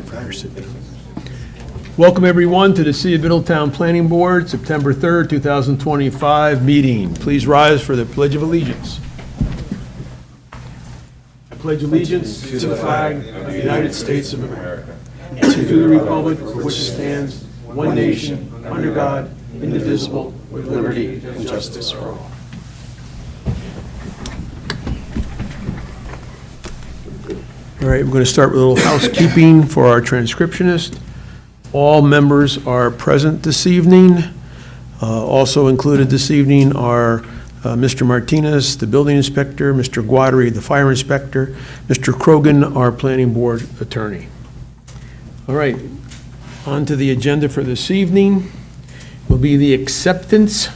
wait for her to sit down. Welcome, everyone, to the City of Middletown Planning Board, September 3rd, 2025 meeting. Please rise for the Pledge of Allegiance. I pledge allegiance to the flag of the United States of America and to the republic for which it stands, one nation, under God, indivisible, with liberty and justice for all. All right, we're going to start with a little housekeeping for our transcriptionist. All members are present this evening. Also included this evening are Mr. Martinez, the building inspector, Mr. Guadry, the fire inspector, Mr. Krogan, our planning board attorney. All right, on to the agenda for this evening will be the acceptance.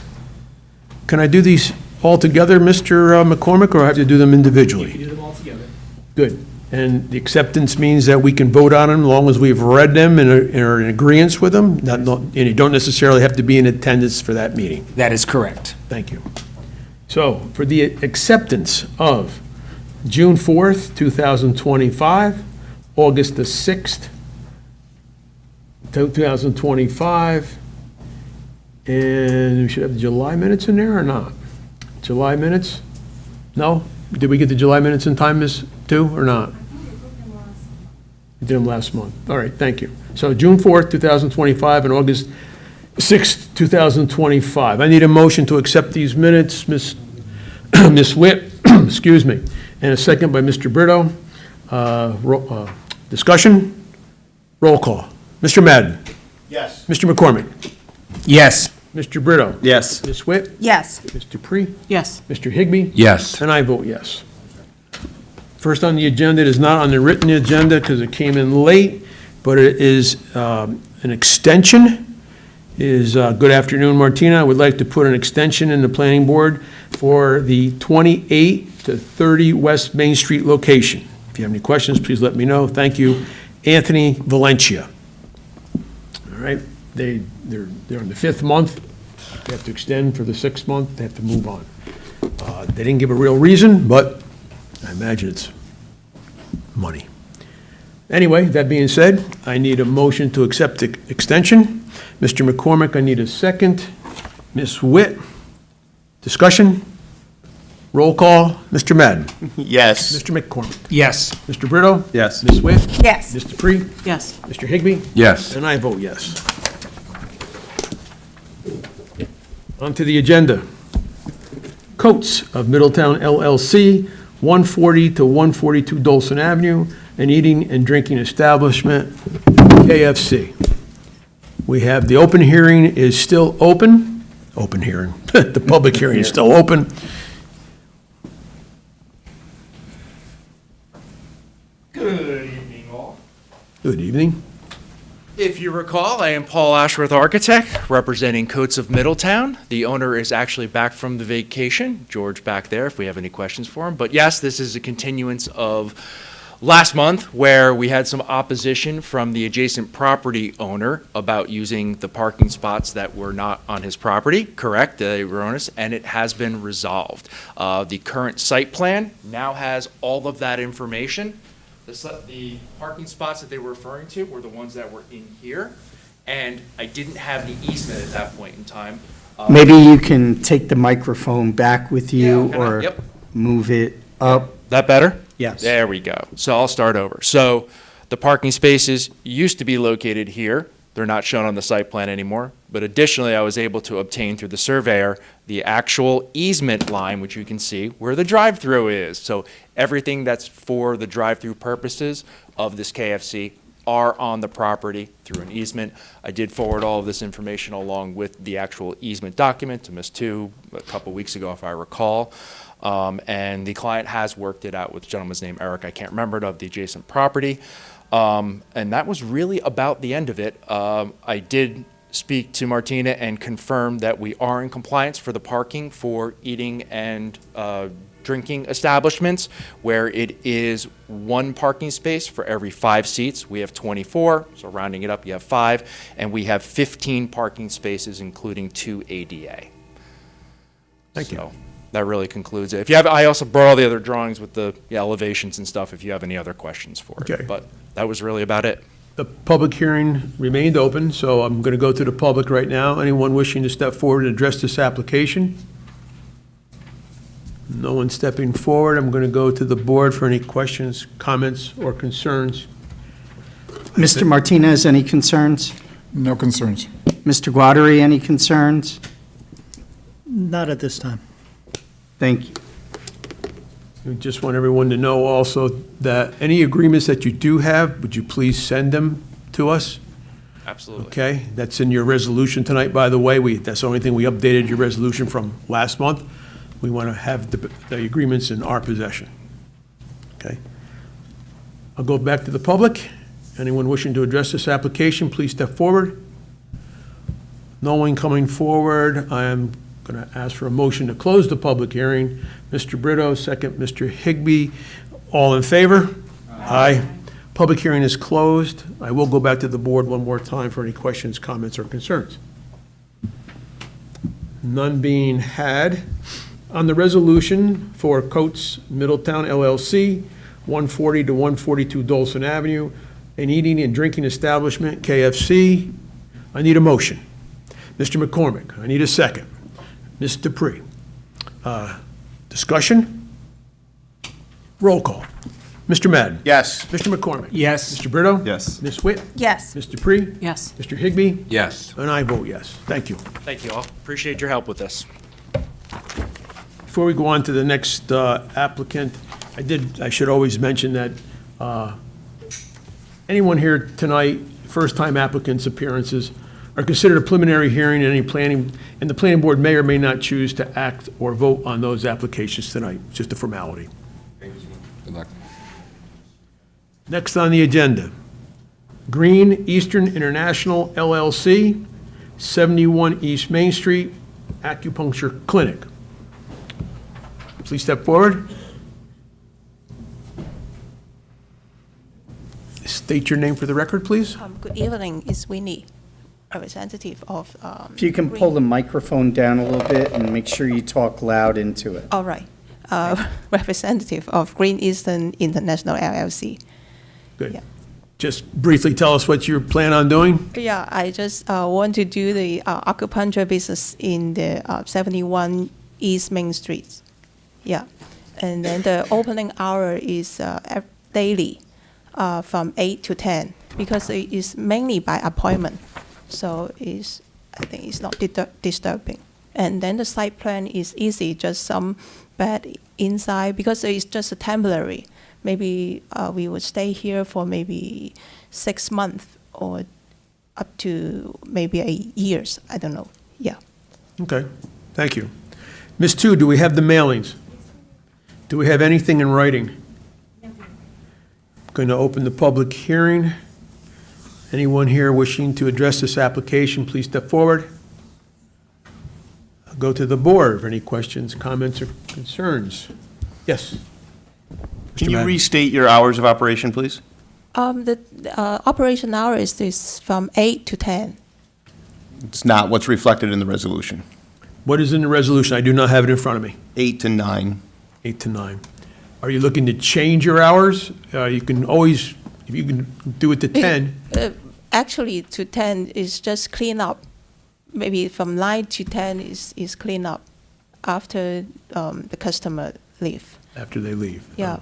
Can I do these all together, Mr. McCormick, or I have to do them individually? You can do them all together. Good. And the acceptance means that we can vote on them as long as we've read them and are in agreement with them, and you don't necessarily have to be in attendance for that meeting. That is correct. Thank you. So, for the acceptance of June 4th, 2025, August the 6th, 2025, and we should have the July minutes in there or not? July minutes? No? Did we get the July minutes in time, Ms. Tu, or not? We did them last month. All right, thank you. So June 4th, 2025, and August 6th, 2025. I need a motion to accept these minutes, Ms. Witt, excuse me, and a second by Mr. Brito. Discussion? Roll call. Mr. Madden? Yes. Mr. McCormick? Yes. Mr. Brito? Yes. Ms. Witt? Yes. Ms. Dupree? Yes. Mr. Higbee? Yes. And I vote yes. First on the agenda, it is not on the written agenda because it came in late, but it is an extension. Good afternoon, Martina. I would like to put an extension in the planning board for the 28 to 30 West Main Street location. If you have any questions, please let me know. Thank you. Anthony Valencia. All right, they're in the 5th month. They have to extend for the 6th month. They have to move on. They didn't give a real reason, but I imagine it's money. Anyway, that being said, I need a motion to accept the extension. Mr. McCormick, I need a second. Ms. Witt, discussion? Roll call. Mr. Madden? Yes. Mr. McCormick? Yes. Mr. Brito? Yes. Ms. Witt? Yes. Ms. Dupree? Yes. Mr. Higbee? Yes. And I vote yes. On to the agenda. Coates of Middletown LLC, 140 to 142 Dolson Avenue, an eating and drinking establishment, KFC. We have, the open hearing is still open. Open hearing. The public hearing is still open. Good evening, all. Good evening. If you recall, I am Paul Ashworth, architect, representing Coates of Middletown. The owner is actually back from the vacation. George back there, if we have any questions for him. But yes, this is a continuance of last month, where we had some opposition from the adjacent property owner about using the parking spots that were not on his property. Correct, they were erroneous, and it has been resolved. The current site plan now has all of that information. The parking spots that they were referring to were the ones that were in here, and I didn't have the easement at that point in time. Maybe you can take the microphone back with you, Yeah, or yep. move it up. That better? Yes. There we go. So I'll start over. So the parking spaces used to be located here. They're not shown on the site plan anymore. But additionally, I was able to obtain through the surveyor the actual easement line, which you can see where the drive-through is. So everything that's for the drive-through purposes of this KFC are on the property through an easement. I did forward all of this information along with the actual easement document to Ms. Tu a couple weeks ago, if I recall. And the client has worked it out with a gentleman's name, Eric, I can't remember it, of the adjacent property. And that was really about the end of it. I did speak to Martina and confirm that we are in compliance for the parking for eating and drinking establishments, where it is one parking space for every 5 seats. We have 24, so rounding it up, you have 5, and we have 15 parking spaces, including 2 ADA. Thank you. So that really concludes it. If you have, I also brought all the other drawings with the elevations and stuff, if you have any other questions for it. Okay. But that was really about it. The public hearing remained open, so I'm going to go to the public right now. Anyone wishing to step forward and address this application? No one stepping forward. I'm going to go to the board for any questions, comments, or concerns. Mr. Martinez, any concerns? No concerns. Mr. Guatari, any concerns? Not at this time. Thank you. We just want everyone to know also that any agreements that you do have, would you please send them to us? Absolutely. Okay? That's in your resolution tonight, by the way. That's the only thing we updated your resolution from last month. We want to have the agreements in our possession. Okay? I'll go back to the public. Anyone wishing to address this application, please step forward. No one coming forward. I am going to ask for a motion to close the public hearing. Mr. Brito, second, Mr. Higbee. All in favor? Aye. Public hearing is closed. I will go back to the board one more time for any questions, comments, or concerns. None being had. On the resolution for Coates Middletown LLC, 140 to 142 Dolson Avenue, an eating and drinking establishment, KFC, I need a motion. Mr. McCormick, I need a second. Ms. Dupree. Discussion? Roll call. Mr. Madden? Yes. Mr. McCormick? Yes. Mr. Brito? Yes. Ms. Witt? Yes. Ms. Dupree? Yes. Mr. Higbee? Yes. And I vote yes. Thank you. Thank you all. Appreciate your help with this. Before we go on to the next applicant, I should always mention that anyone here tonight, first-time applicants' appearances, are considered a preliminary hearing in any planning, and the planning board may or may not choose to act or vote on those applications tonight. It's just a formality. Good luck. Next on the agenda, Green Eastern International LLC, 71 East Main Street, Acupuncture Clinic. Please step forward. State your name for the record, please. Good evening, it's Winnie, representative of. If you can pull the microphone down a little bit and make sure you talk loud into it. All right, representative of Green Eastern International LLC. Good. Yeah. Just briefly tell us what you plan on doing. Yeah, I just want to do the acupuncture business in the 71 East Main Street. Yeah, and then the opening hour is daily, from 8 to 10, because it is mainly by appointment, so I think it's not disturbing. And then the site plan is easy, just some bed inside, because it's just a temporary. Maybe we would stay here for maybe 6 months or up to maybe 8 years. I don't know. Yeah. Okay, thank you. Ms. Tu, do we have the mailings? Do we have anything in writing? Going to open the public hearing. Anyone here wishing to address this application, please step forward. I'll go to the board for any questions, comments, or concerns. Yes? Can you Madden. restate your hours of operation, please? The operation hour is from 8 to 10. It's not what's reflected in the resolution. What is in the resolution? I do not have it in front of me. 8 to 9. 8 to 9. Are you looking to change your hours? You can always, if you can do it to 10. Actually, to 10 is just clean up. Maybe from 9 to 10 is clean up after the customer leave. After they leave. Yeah.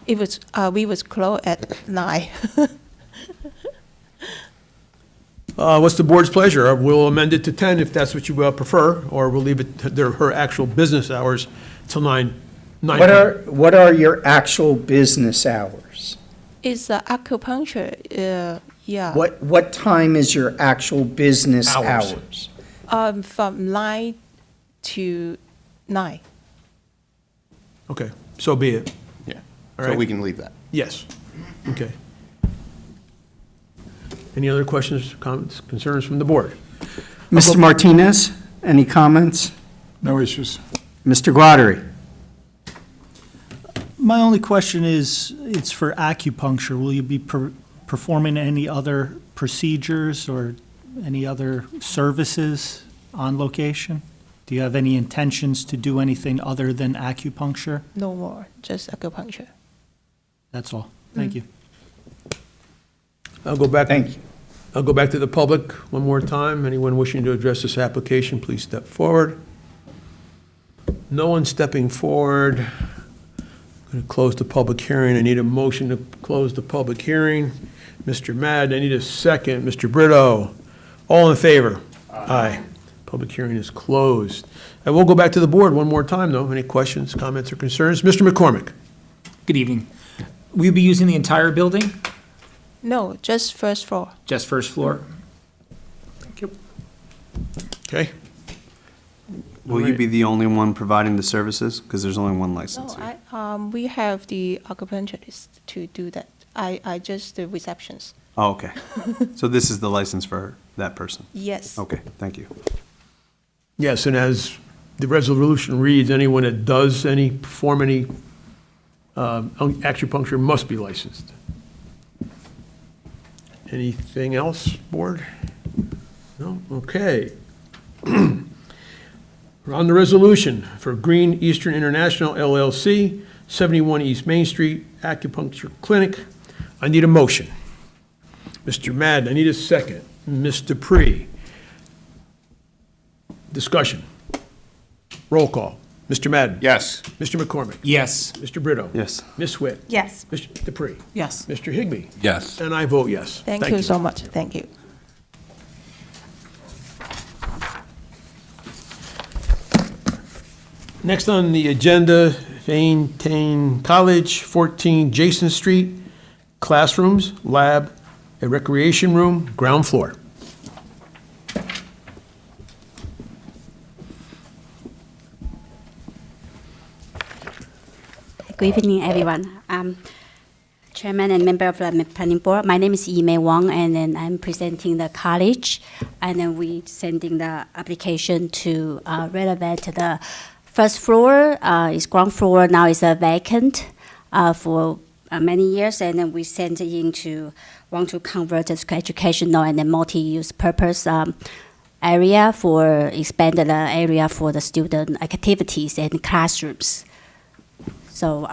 It was we was closed at 9. What's the board's pleasure? We'll amend it to 10 if that's what you prefer, or we'll leave it to her actual business hours till 9. What are your actual business hours? It's acupuncture. Yeah. What time is your actual business Hours. hours? From 9 to 9. Okay, so be it. Yeah. All So right. we can leave that. Yes. Okay. Any other questions, comments, concerns from the board? Mr. Martinez, any comments? No issues. Mr. Guatari? My only question is, it's for acupuncture. Will you be performing any other procedures or any other services on location? Do you have any intentions to do anything other than acupuncture? No more, just acupuncture. That's all. Thank you. I'll go back. Thank you. I'll go back to the public one more time. Anyone wishing to address this application, please step forward. No one stepping forward. I'm going to close the public hearing. I need a motion to close the public hearing. Mr. Madden, I need a second. Mr. Brito, all in favor? Aye. Public hearing is closed. I will go back to the board one more time, though. Any questions, comments, or concerns? Mr. McCormick? Good evening. Will you be using the entire building? No, just first floor. Just first floor? Thank you. Okay. Will you be the only one providing the services? Because there's only one No, licensee. we have the acupuncturist to do that. I just the receptions. Oh, okay. So this is the license for that person? Yes. Okay, thank you. Yes, and as the resolution reads, anyone that does perform any acupuncture must be licensed. Anything else, board? No? Okay. We're on the resolution for Green Eastern International LLC, 71 East Main Street Acupuncture Clinic. I need a motion. Mr. Madden, I need a second. Ms. Dupree. Discussion. Roll call. Mr. Madden. Yes. Mr. McCormick. Yes. Mr. Brito. Yes. Ms. Witt. Yes. Mr. Dupree. Yes. Mr. Higbee. Yes. And I vote yes. Thank you so much. Thank you. Next on the agenda, Middletown College, 14 Jason Street, classrooms, lab, a recreation room, ground floor. Good evening, everyone. Chairman and member of the planning board. My name is Yimei Wang, and then I'm presenting the college, and then we sending the application to renovate the first floor. Is ground floor now is vacant for many years, and then we send it want to convert it to educational and then multi-use purpose area for expanded area for the student activities and classrooms. So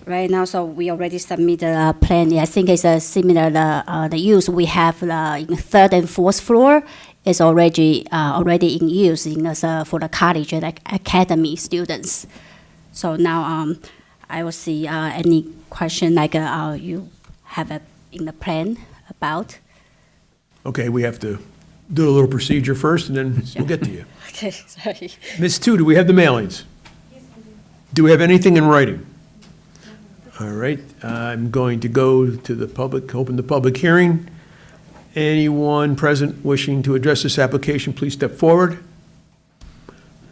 right now, so we already submitted a plan. I think it's a similar the use we have in third and fourth floor is already in use for the college and academy students. So now I will see any question like you have in the plan about. Okay, we have to do a little procedure first, and then we'll get to you. Okay, sorry. Ms. Tu, do we have the mailings? Do we have anything in writing? All right, I'm going to go to the public, open the public hearing. Anyone present wishing to address this application, please step forward.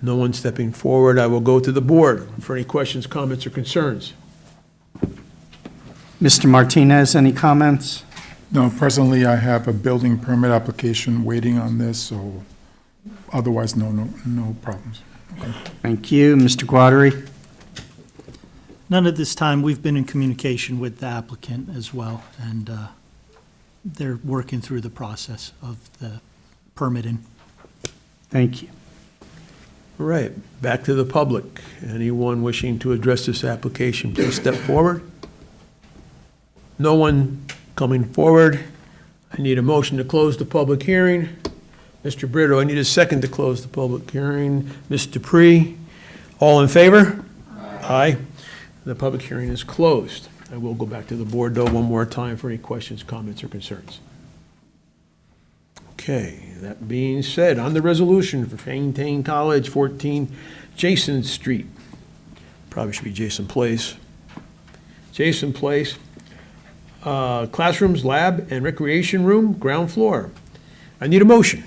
No one stepping forward. I will go to the board for any questions, comments, or concerns. Mr. Martinez, any comments? No, presently I have a building permit application waiting on this, so otherwise, no problems. Thank you. Mr. Guattari? None at this time. We've been in communication with the applicant as well, and they're working through the process of the permitting. Thank you. All right, back to the public. Anyone wishing to address this application, please step forward. No one coming forward. I need a motion to close the public hearing. Mr. Brito, I need a second to close the public hearing. Ms. Dupree, all in favor? Aye. The public hearing is closed. I will go back to the board, though, one more time for any questions, comments, or concerns. Okay, that being said, on the resolution for Middletown College, 14 Jason Street. Probably should be Jason Place. Jason Place. Classrooms, lab, and recreation room, ground floor. I need a motion.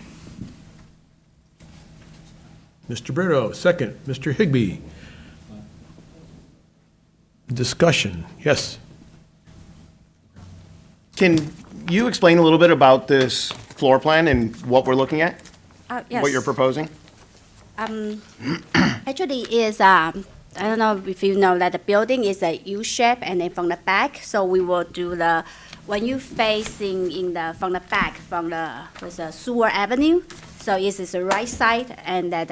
Mr. Brito, second. Mr. Higbee. Discussion, yes. Can you explain a little bit about this floor plan and what we're looking at? Yes. What you're proposing? Actually, is I don't know if you know that the building is a U shape, and then from the back, so we will do when you facing from the back from the Sewer Avenue, so this is the right side and that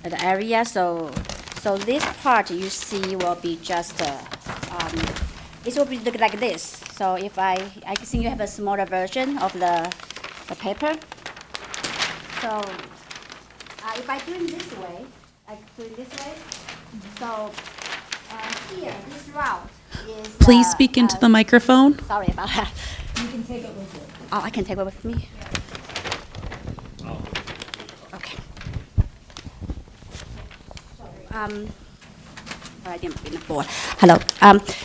the area. So this part you see will be just it will be look like this. So if I think you have a smaller version of the paper. So if I do it this way, so here, this route is. Please speak into the microphone. Sorry about that. You can take it with you. Oh, I can take it with me? Okay. I didn't bring the board. Hello.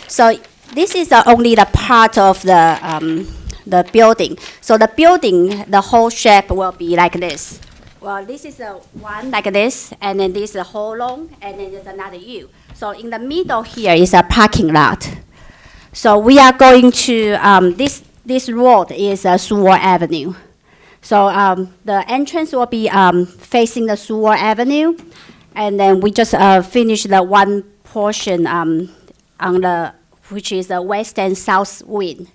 So this is only the part of the building. So the building, the whole shape will be like this. Well, this is one like this, and then this is a whole long, and then there's another U. So in the middle here is a parking lot. So we are going to, this road is Seward Avenue. So the entrance will be facing the Seward Avenue, and then we just finished the one portion on which is the west and south wing,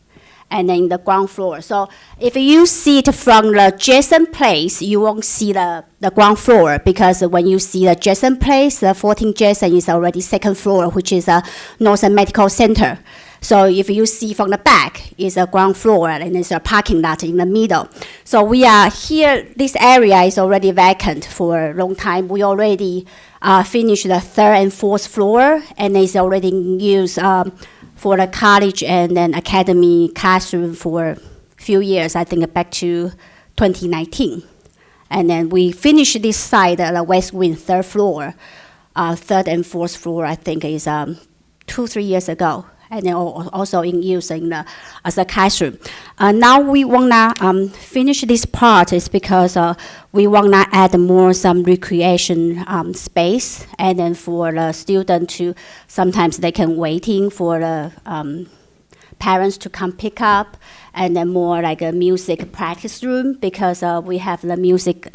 and then the ground floor. So if you see it from the Jason Place, you won't see the ground floor, because when you see the Jason Place, the 14 Jason is already second floor, which is a Northern Medical Center. So if you see from the back, is a ground floor, and there's a parking lot in the middle. So we are here, this area is already vacant for a long time. We already finished the third and fourth floor, and it's already in use for the college and then academy classroom for a few years, I think back to 2019. And then we finished this side, the west wing, third floor, third and fourth floor, I think is 2-3 years ago. And then also in use as a classroom. Now we wanna finish this part is because we wanna add some recreation space, and then for the student to, sometimes they can waiting for the parents to come pick up, and then more like a music practice room, because we have the music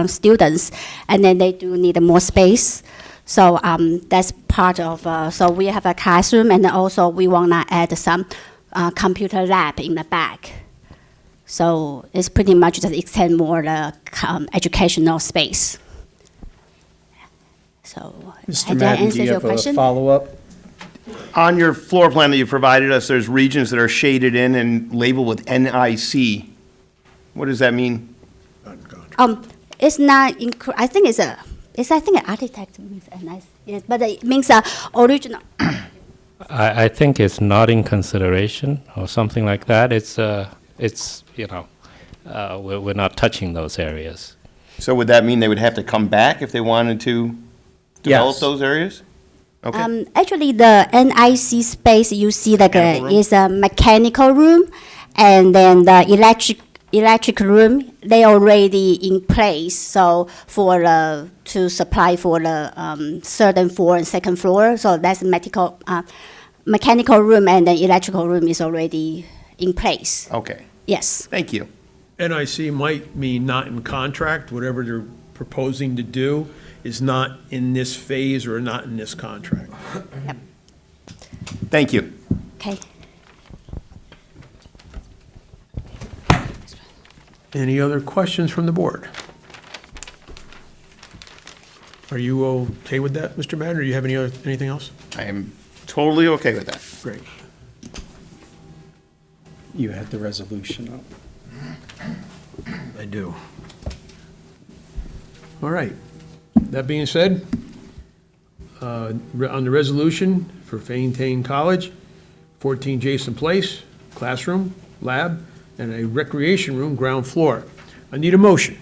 students, and then they do need more space. So that's part of, so we have a classroom, and also we want to add some computer lab in the back. So it's pretty much just extend more the educational space. So Mr. did I Madden, answer do you your have a question? follow-up? On your floor plan that you provided us, there's regions that are shaded in and labeled with NIC. What does that mean? It's not, I think it's I think an architect means nice, yes, but it means original. I think it's not in consideration or something like that. It's we're not touching those areas. So would that mean they would have to come back if they wanted to develop Yes. those areas? Okay. Actually, the NIC space you see Mechanical room? is a mechanical room, and then the electric room, they already in place. So for to supply for the third and fourth and second floor. So that's mechanical room, and the electrical room is already in place. Okay. Yes. Thank you. NIC might mean not in contract, whatever they're proposing to do is not in this phase or not in this contract. Yep. Thank you. Okay. Any other questions from the board? Are you okay with that, Mr. Madden, or do you have anything else? I am totally okay with that. Great. You had the resolution up. I do. All right. That being said, on the resolution for Faintain College, 14 Jason Place, classroom, lab, and a recreation room, ground floor. I need a motion.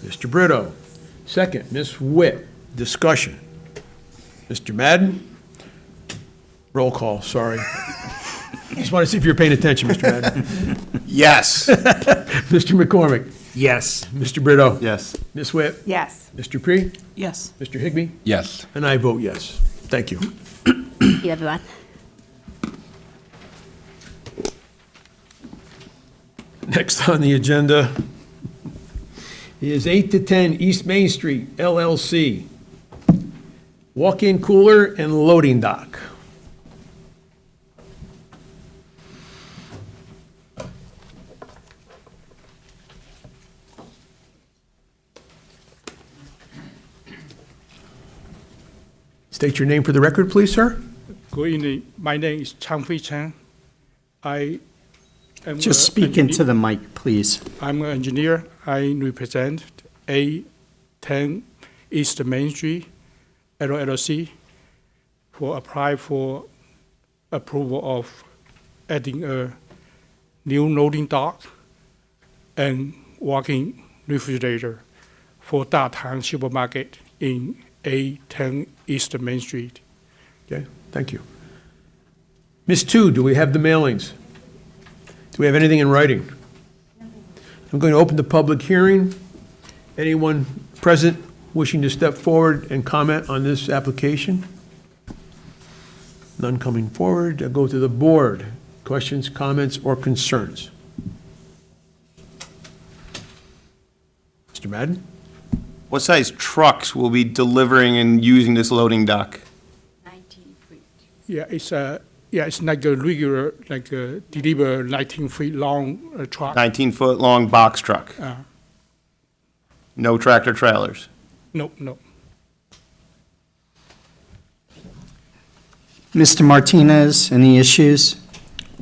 Mr. Brito, second. Ms. Witt, discussion. Mr. Madden? Roll call, sorry. Just want to see if you're paying attention, Mr. Madden. Yes. Mr. McCormick? Yes. Mr. Brito? Yes. Ms. Witt? Yes. Mr. Pre? Yes. Mr. Higbee? Yes. And I vote yes. Thank you. Thank you, everyone. Next on the agenda is 8 to 10 East Main Street, LLC. Walk-in cooler and loading dock. State your name for the record, please, sir. Good evening. My name is Chang Fei Chen. I am Just speak into the mic, please. I'm an engineer. I represent A10 East Main Street LLC for apply for approval of adding a new loading dock and walk-in refrigerator for Datang Supermarket in A10 East Main Street. Okay, thank you. Ms. Tu, do we have the mailings? Do we have anything in writing? I'm going to open the public hearing. Anyone present wishing to step forward and comment on this application? None coming forward. I'll go to the board. Questions, comments, or concerns? Mr. Madden? What size trucks will be delivering and using this loading dock? Yeah, it's like a regular, like a deliver 19 feet long truck. 19-foot long box truck. No tractor trailers. No. Mr. Martinez, any issues?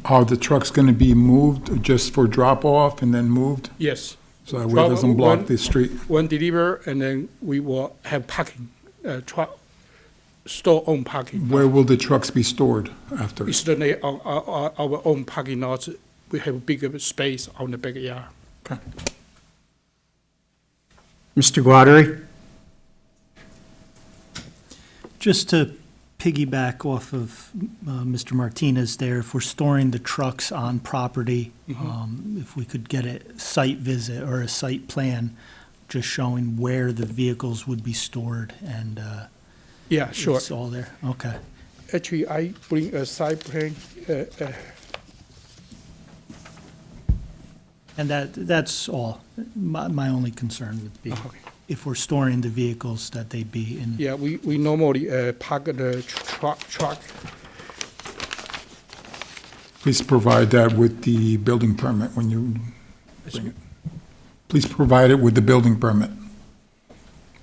Are the trucks going to be moved just for drop-off and then moved? Yes. So that way it doesn't block the street? One deliver, and then we will have parking, truck, store own parking. Where will the trucks be stored after? It's on our own parking lots. We have bigger space on the backyard. Okay. Mr. Guadari? Just to piggyback off of Mr. Martinez there, if we're storing the trucks on property, if we could get a site visit or a site plan just showing where the vehicles would be stored and Yeah, sure. it's all there. Okay. Actually, I bring a side plan. And that's all. My only concern would be Okay. if we're storing the vehicles, that they be in. Yeah, we normally park the truck. Please provide that with the building permit when you bring it. Please provide it with the building permit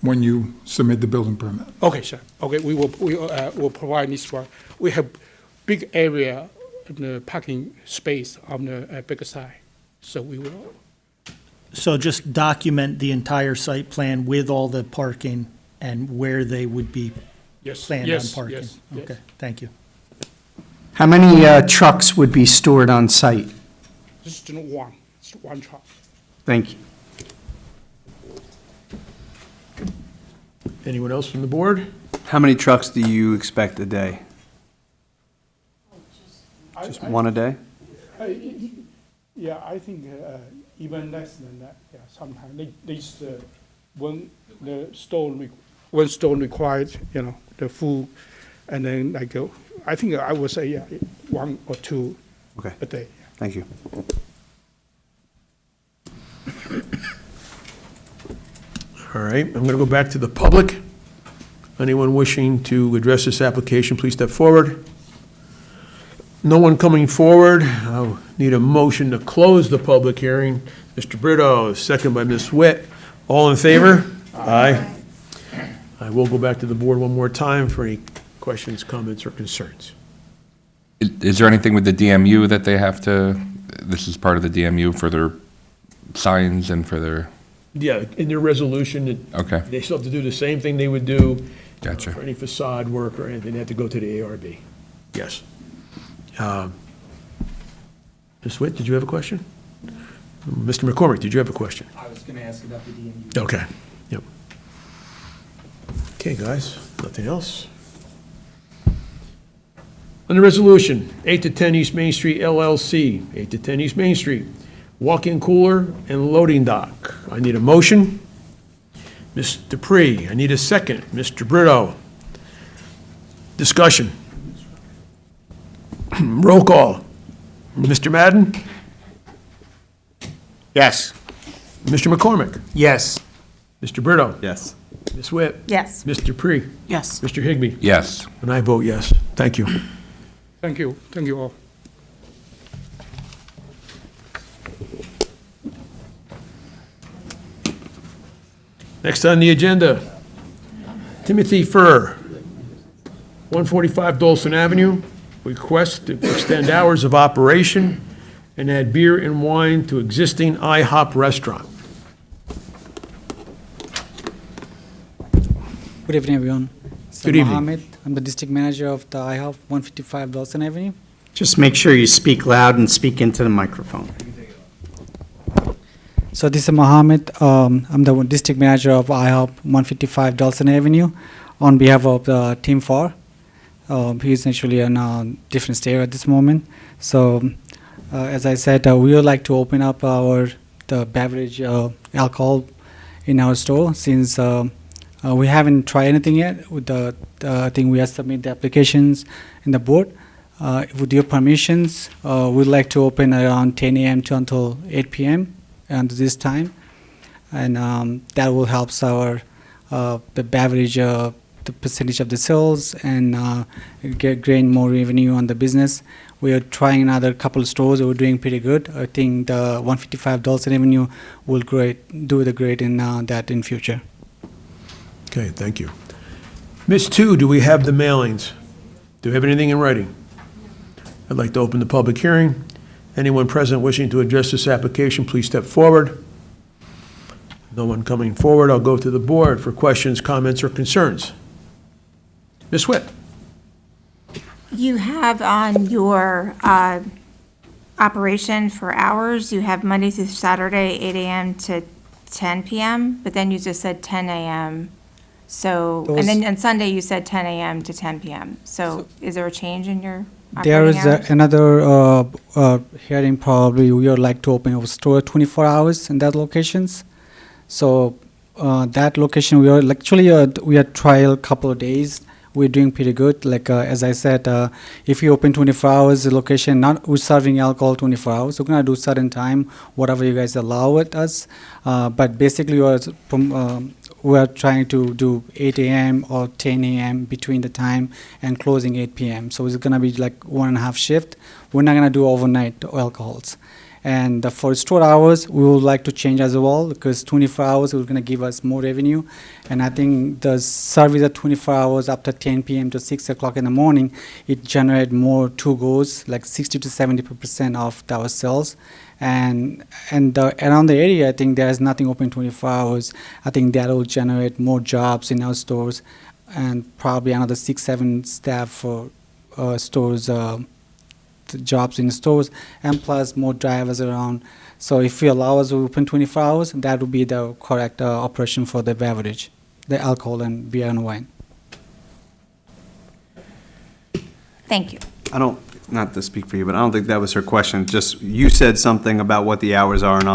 when you submit the building permit. Okay, sure. Okay, we will provide this one. We have big area in the parking space on the bigger side, so we will. So just document the entire site plan with all the parking and where they would be Yes. planned on Yes. parking? Yes. Okay, thank you. How many trucks would be stored on site? Just one. Just one truck. Thank you. Anyone else from the board? How many trucks do you expect a day? Just one a day? Yeah, I think even less than that. Yeah, sometimes they just when one store required, the full, and then like I think I would say one or two Okay, a day. thank you. All right, I'm going to go back to the public. Anyone wishing to address this application, please step forward. No one coming forward. I'll need a motion to close the public hearing. Mr. Brito, second by Ms. Witt. All in favor? Aye. I will go back to the board one more time for any questions, comments, or concerns. Is there anything with the DMU that they have to, this is part of the DMU for their signs and for their, Yeah, in their resolution, okay, they still have to do the same thing they would do gotcha. for any facade work or anything. They have to go to the ARB. Yes. Ms. Witt, did you have a question? Mr. McCormick, did you have a question? I was going to ask about the DMU. Okay, yep. Okay, guys, nothing else? On the resolution, 8 to 10 East Main Street LLC, 8 to 10 East Main Street, walk-in cooler and loading dock. I need a motion. Ms. Dupree, I need a second. Mr. Brito. Discussion. Roll call. Mr. Madden? Yes. Mr. McCormick? Yes. Mr. Brito? Yes. Ms. Witt? Yes. Mr. Dupree? Yes. Mr. Higbee? Yes. And I vote yes. Thank you. Thank you. Thank you all. Next on the agenda, Timothy Furr, 145 Dolson Avenue, request to extend hours of operation and add beer and wine to existing IHOP restaurant. Good evening, everyone. So Good evening. Mohammed, I'm the district manager of the IHOP 155 Dawson Avenue. Just make sure you speak loud and speak into the microphone. So this is Mohammed. I'm the district manager of IHOP 155 Dawson Avenue on behalf of Team 4. He's actually in a different state at this moment. So as I said, we would like to open up the beverage alcohol in our store since we haven't tried anything yet. With I think we have submitted the applications in the board. With your permissions, we'd like to open around 10 a.m. to until 8 p.m. and this time, and that will help our the beverage, the percentage of the sales, and gain more revenue on the business. We are trying another couple of stores. We're doing pretty good. I think the 155 Dawson Avenue will do the great in that in future. Okay, thank you. Ms. Tu, do we have the mailings? Do we have anything in writing? I'd like to open the public hearing. Anyone present wishing to address this application, please step forward. No one coming forward, I'll go to the board for questions, comments, or concerns. Ms. Whip? You have on your operation for hours, you have Monday through Saturday, 8 a.m. to 10 p.m., but then you just said 10 a.m. So, and then on Sunday you said 10 a.m. to 10 p.m. So is there a change in your There operating is hours? another hearing probably. We would like to open a store 24 hours in that locations. So that location we are actually we are trial couple of days. We're doing pretty good. Like as I said, if you open 24 hours, the location we're serving alcohol 24 hours. We're gonna do certain time whatever you guys allow it us. But basically we are trying to do 8 a.m. or 10 a.m. between the time and closing 8 p.m. So it's gonna be like 1.5 shift. We're not gonna do overnight alcohols. And for store hours, we would like to change as well because 24 hours is going to give us more revenue. And I think the service at 24 hours after 10 p.m. to 6 o'clock in the morning, it generates more to-goes, like 60 to 70% of our sales. And around the area, I think there's nothing open 24 hours. I think that will generate more jobs in our stores and probably another 6-7 staff for stores. Jobs in stores and plus more drivers around. So if we allow us to open 24 hours, that would be the correct operation for the beverage, the alcohol and beer and wine. Thank you. Not to speak for you, but I don't think that was her question. Just, you said something about what the hours are, and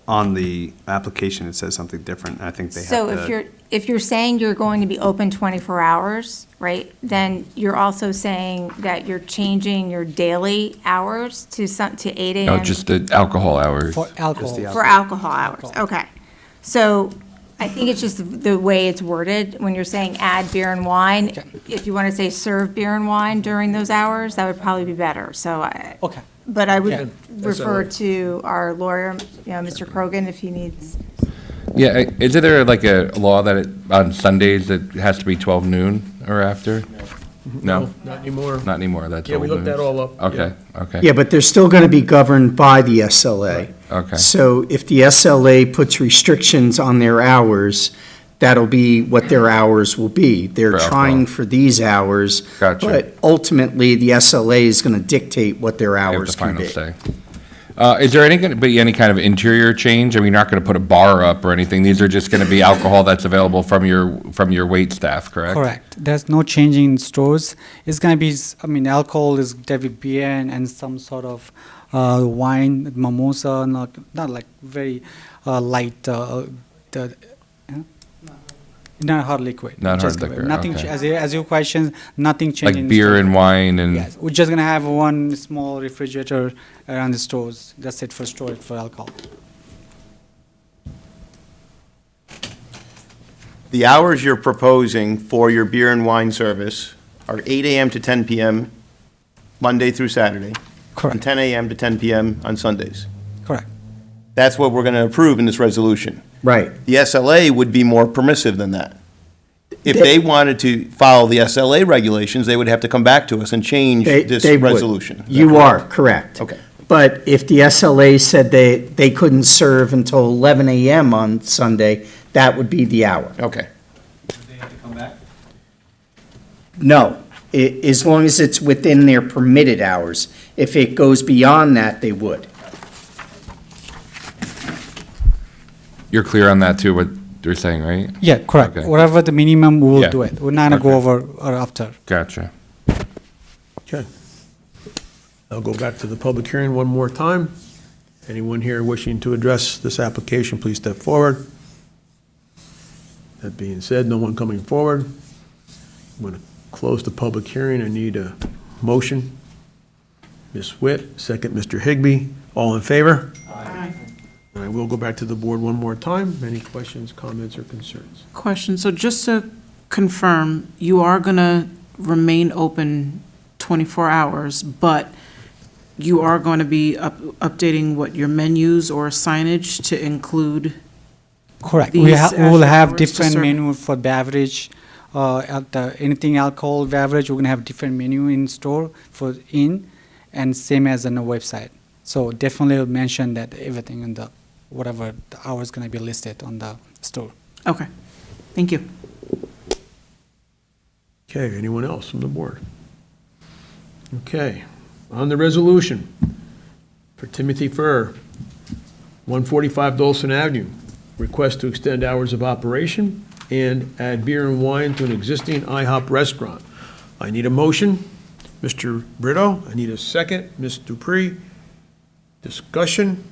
on the application, it says something different. I think they have So to. if you're saying you're going to be open 24 hours, right, then you're also saying that you're changing your daily hours to 8 a.m. No, just the alcohol hours. For alcohol. For alcohol hours, okay. So I think it's just the way it's worded, when you're saying add beer and wine, if you want to say serve beer and wine during those hours, that would probably be better, so. Okay. But I Yeah. would refer to our lawyer, Mr. Krogan, if he needs. Yeah, is there like a law that on Sundays it has to be 12 noon or after? No? Not anymore. Not anymore, that's Yeah, we old looked that news. all up. Okay, okay. Yeah, but they're still going to be governed by the SLA. Okay. So if the SLA puts restrictions on their hours, that'll be what their hours will be. They're For alcohol. trying for these hours. Gotcha. But ultimately, the SLA is going to dictate what their They have hours the can final be. say. Is there going to be any kind of interior change? I mean, you're not going to put a bar up or anything. These are just going to be alcohol that's available from your wait staff, correct? Correct. There's no changing in stores. It's going to be, alcohol is definitely beer and some sort of wine, mimosa, not like very light, not hard liquid. Not Just hard liquor, Nothing, okay. as your question, nothing changing. Like beer and wine and, Yes, we're just going to have one small refrigerator around the stores. That's it for storage for alcohol. The hours you're proposing for your beer and wine service are 8 a.m. to 10 p.m. Monday through Saturday. Correct. And 10 a.m. to 10 p.m. on Sundays. Correct. That's what we're going to approve in this resolution. Right. The SLA would be more permissive than that. if they wanted to follow the SLA regulations, they would have to come back to us and change this They would. resolution. Is that You are, correct? correct. Okay. But if the SLA said they couldn't serve until 11 a.m. on Sunday, that would be the hour. Okay. No, as long as it's within their permitted hours. If it goes beyond that, they would. You're clear on that too, what they're saying, right? Yeah, correct. Okay. Whatever the minimum, we will Yeah. do it. We're not gonna go Okay. over or after. Gotcha. Okay. I'll go back to the public hearing one more time. Anyone here wishing to address this application, please step forward. That being said, no one coming forward. I'm going to close the public hearing. I need a motion. Ms. Witt, second, Mr. Higbee. All in favor? Aye. I will go back to the board one more time. Any questions, comments, or concerns? Question, so just to confirm, you are going to remain open 24 hours, but you are going to be updating what, your menus or signage to include? Correct. These We will actual have hours to different serve? menu for beverage, anything alcohol beverage, we're gonna have different menu in store for and same as on the website. So definitely mention that everything in the, whatever the hours gonna be listed on the store. Okay, thank you. Okay, anyone else from the board? Okay, on the resolution for Timothy Furr, 145 Dolson Avenue, request to extend hours of operation and add beer and wine to an existing IHOP restaurant. I need a motion. Mr. Brito, I need a second. Ms. Dupree, discussion.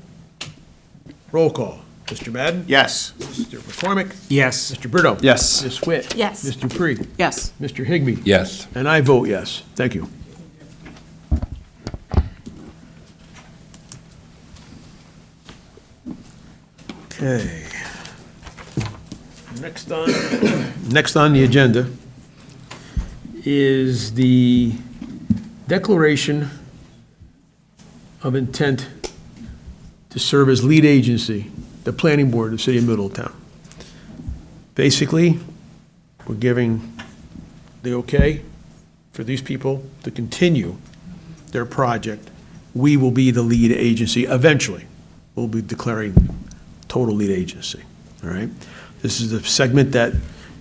Roll call. Mr. Madden? Yes. Mr. McCormick? Yes. Mr. Brito? Yes. Ms. Witt? Yes. Ms. Dupree? Yes. Mr. Higbee? Yes. And I vote yes. Thank you. Okay. Next on the agenda is the declaration of intent to serve as lead agency, the planning board of the city of Middletown. Basically, we're giving the okay for these people to continue their project. We will be the lead agency eventually. We'll be declaring total lead agency, all right? This is a segment that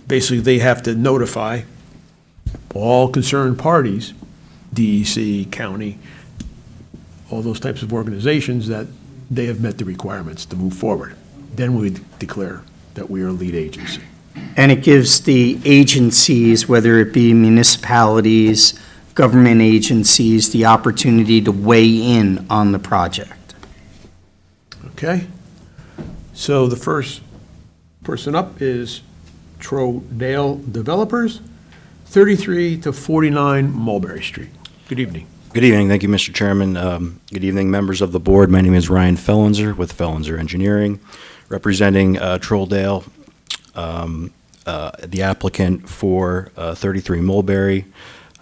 basically they have to notify all concerned parties, DEC, county, all those types of organizations, that they have met the requirements to move forward. Then we declare that we are a lead agency. And it gives the agencies, whether it be municipalities, government agencies, the opportunity to weigh in on the project. Okay? So the first person up is Trodale Developers, 33 to 49 Mulberry Street. Good evening. Good evening. Thank you, Mr. Chairman. Good evening, members of the board. My name is Ryan Fellenzer with Fellenzer Engineering, representing Trodale, the applicant for 33 Mulberry.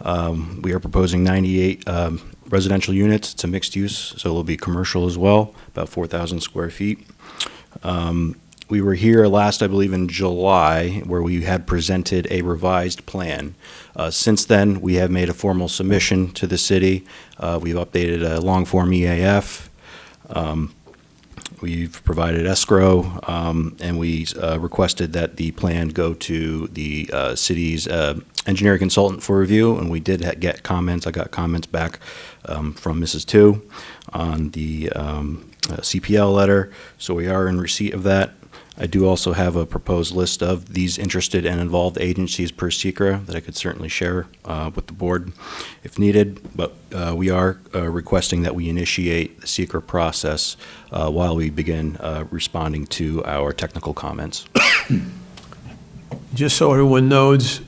We are proposing 98 residential units. It's a mixed use, so it'll be commercial as well, about 4,000 square feet. We were here last, I believe, in July, where we had presented a revised plan. Since then, we have made a formal submission to the city. We've updated a long-form EAF. We've provided escrow, and we requested that the plan go to the city's engineering consultant for review, and we did get comments. I got comments back from Mrs. Tu on the CPL letter, so we are in receipt of that. I do also have a proposed list of these interested and involved agencies per SECRA that I could certainly share with the board if needed, but we are requesting that we initiate the SECRA process while we begin responding to our technical comments. Just so everyone knows,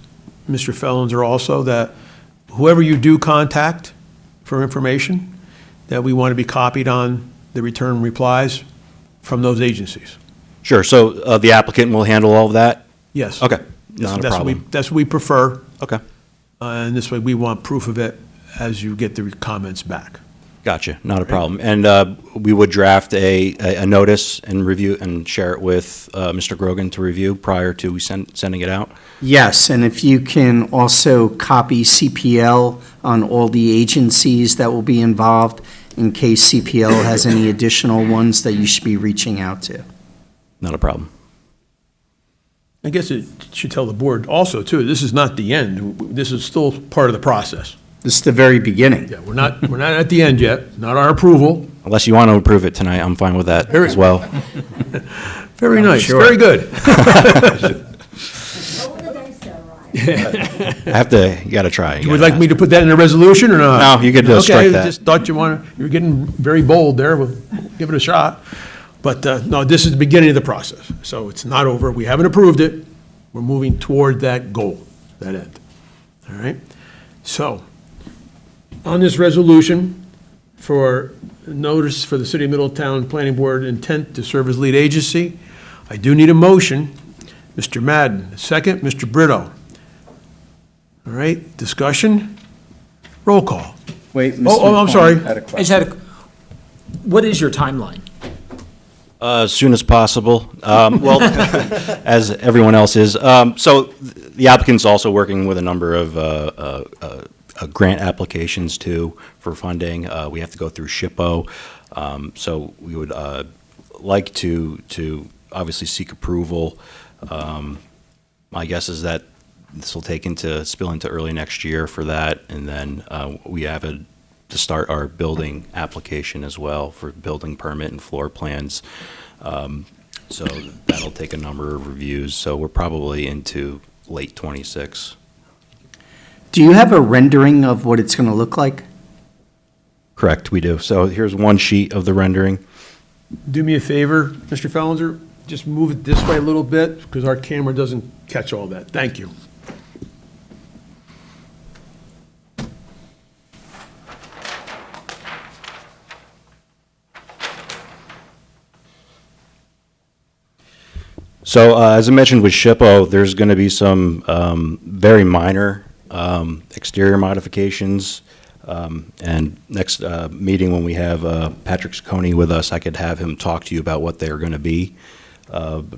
Mr. Fellenzer, also that whoever you do contact for information, that we want to be copied on the return replies from those agencies. Sure, so the applicant will handle all of that? Yes. Okay, not a problem. That's what we prefer. Okay. And this way, we want proof of it as you get the comments back. Gotcha, not a problem. And we would draft a notice and review and share it with Mr. Grogan to review prior to we sending it out? Yes, and if you can also copy CPL on all the agencies that will be involved in case CPL has any additional ones that you should be reaching out to. Not a problem. I guess it should tell the board also, too, this is not the end. This is still part of the process. This is the very beginning. Yeah, we're not at the end yet, not our approval. Unless you want to approve it tonight, I'm fine with that as well. Very nice, Sure. very good. I have to, you got to try. You would like me to put that in a resolution or not? No, you could strike Okay, that. just thought you were getting very bold there, we'll give it a shot. But, no, this is the beginning of the process, so it's not over, we haven't approved it, we're moving toward that goal, that end. All right? So, on this resolution for notice for the City of Middletown Planning Board intent to serve as lead agency, I do need a motion. Mr. Madden, second, Mr. Brito. All right, discussion? Roll call. Wait, Mr. I'm sorry. McCormick had a I just question. had what is your timeline? As soon as possible. Well, as everyone else is. So the applicant's also working with a number of grant applications too for funding. We have to go through SHPO. So we would like to obviously seek approval. My guess is that this will spill into early next year for that, and then we have to start our building application as well for building permit and floor plans. So that'll take a number of reviews. So we're probably into late '26. Do you have a rendering of what it's going to look like? Correct, we do. So here's one sheet of the rendering. Do me a favor, Mr. Fellinger, just move it this way a little bit, because our camera doesn't catch all that. Thank you. So as I mentioned with SHPO, there's going to be some very minor exterior modifications. And next meeting, when we have Patrick Ciccone with us, I could have him talk to you about what they're going to be.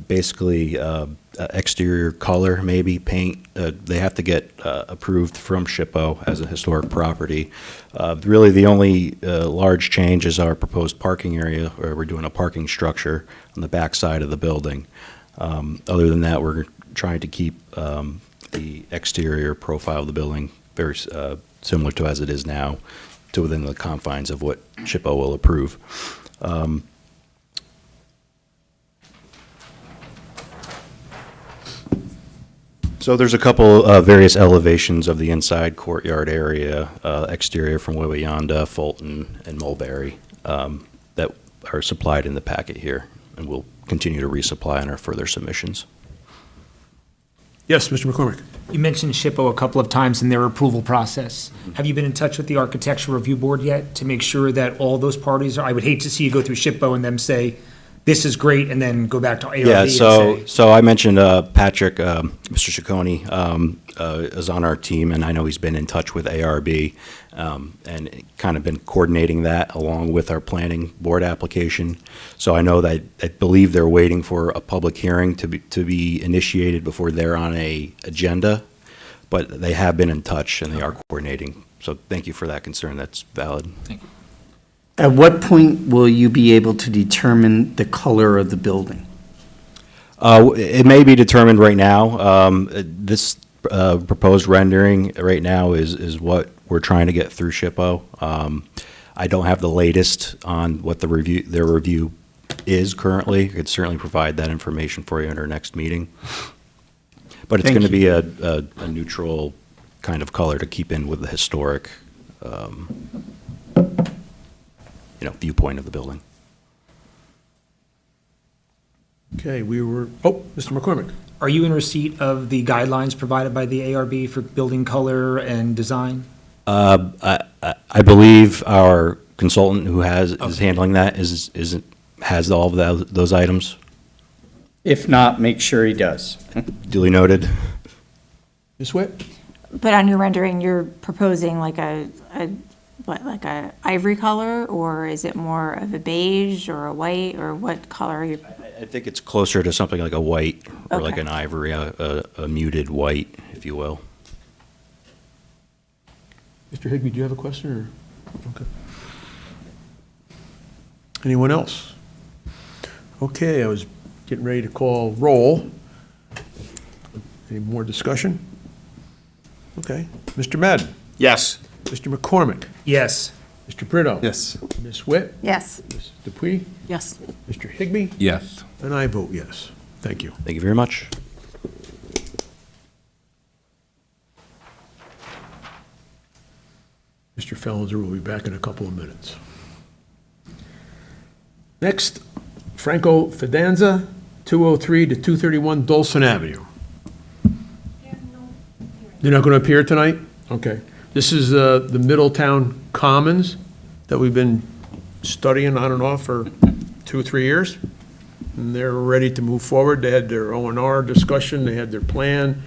Basically, exterior color, maybe paint. They have to get approved from SHPO as a historic property. Really, the only large change is our proposed parking area, where we're doing a parking structure on the back side of the building. Other than that, we're trying to keep the exterior profile of the building very similar to as it is now, to within the confines of what SHPO will approve. So there's a couple various elevations of the inside courtyard area, exterior from Wawayanda, Fulton, and Mulberry that are supplied in the packet here, and we'll continue to resupply on our further submissions. Yes, Mr. McCormick. You mentioned SHPO a couple of times in their approval process. Have you been in touch with the Architecture Review Board yet to make sure that all those parties are, I would hate to see you go through SHPO and them say, this is great, and then go back to ARB Yeah, and so say. I mentioned Patrick, Mr. Ciccone, is on our team, and I know he's been in touch with ARB and kind of been coordinating that along with our planning board application. So I know that, I believe they're waiting for a public hearing to be initiated before they're on a agenda, but they have been in touch and they are coordinating. So thank you for that concern, that's valid. Thank you. At what point will you be able to determine the color of the building? It may be determined right now. This proposed rendering right now is what we're trying to get through SHPO. I don't have the latest on what their review is currently. I could certainly provide that information for you at our next meeting. But it's Thank going to you. be a neutral kind of color to keep in with the historic viewpoint of the building. Okay, Mr. McCormick. Are you in receipt of the guidelines provided by the ARB for building color and design? I believe our consultant who is handling that has all of those items. If not, make sure he does. Duly noted. Ms. Witt? But on your rendering, you're proposing like what, like a ivory color, or is it more of a beige or a white, or what color are you? I think it's closer to something like a white or like Okay. an ivory, a muted white, if you will. Mr. Higbee, do you have a question, or? Okay. Anyone else? Okay, I was getting ready to call roll. Any more discussion? Okay. Mr. Madden? Yes. Mr. McCormick? Yes. Mr. Brito? Yes. Ms. Witt? Yes. Ms. Dupuy? Yes. Mr. Higbee? Yes. And I vote yes. Thank you. Thank you very much. Mr. Fellenser will be back in a couple of minutes. Next, Franco Fidanza, 203 to 231 Dolson Avenue. They're not going to appear tonight? Okay. This is the Middletown Commons that we've been studying on and off for 2 or 3 years. And they're ready to move forward. They had their O&R discussion, they had their plan,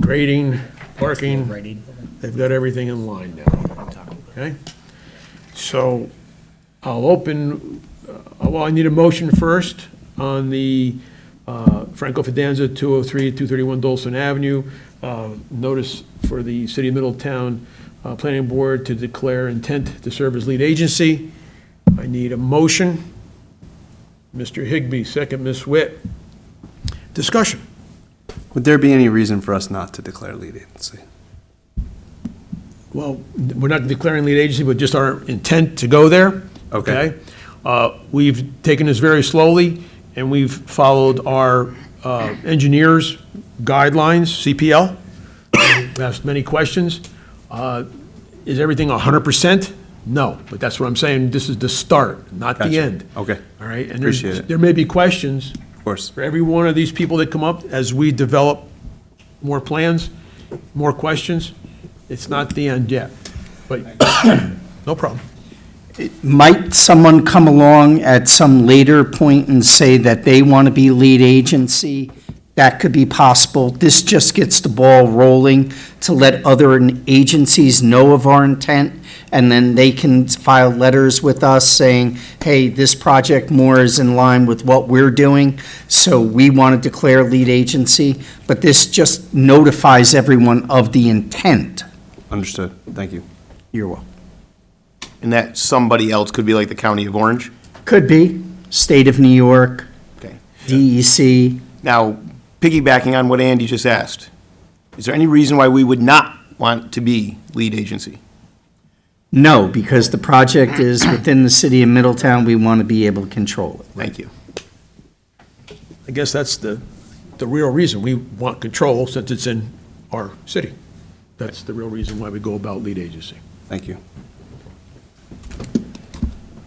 grading, parking. They've got everything in line now. Okay? So I'll open, well, I need a motion first on the Franco Fidanza, 203, 231 Dolson Avenue. Notice for the City of Middletown Planning Board to declare intent to serve as lead agency. I need a motion. Mr. Higbee, second, Ms. Witt. Discussion. Would there be any reason for us not to declare lead agency? Well, we're not declaring lead agency, but just our intent to go there. Okay. We've taken this very slowly, and we've followed our engineers' guidelines, CPL. We've asked many questions. Is everything 100%? No, but that's what I'm saying. This is the start, not the Gotcha. end. Okay. All right? And Appreciate it. there may be questions Of course. for every one of these people that come up as we develop more plans, more questions. It's not the end yet, but no problem. Might someone come along at some later point and say that they want to be lead agency? That could be possible. This just gets the ball rolling to let other agencies know of our intent, and then they can file letters with us saying, hey, this project more is in line with what we're doing, so we want to declare lead agency. But this just notifies everyone of the intent. Understood. Thank you. You're welcome. And that somebody else could be like the County of Orange? Could be. State of New York, Okay. DEC. Now, piggybacking on what Andy just asked, is there any reason why we would not want to be lead agency? No, because the project is within the city of Middletown, we want to be able to control it. Thank you. I guess that's the real reason. We want control since it's in our city. That's the real reason why we go about lead agency. Thank you.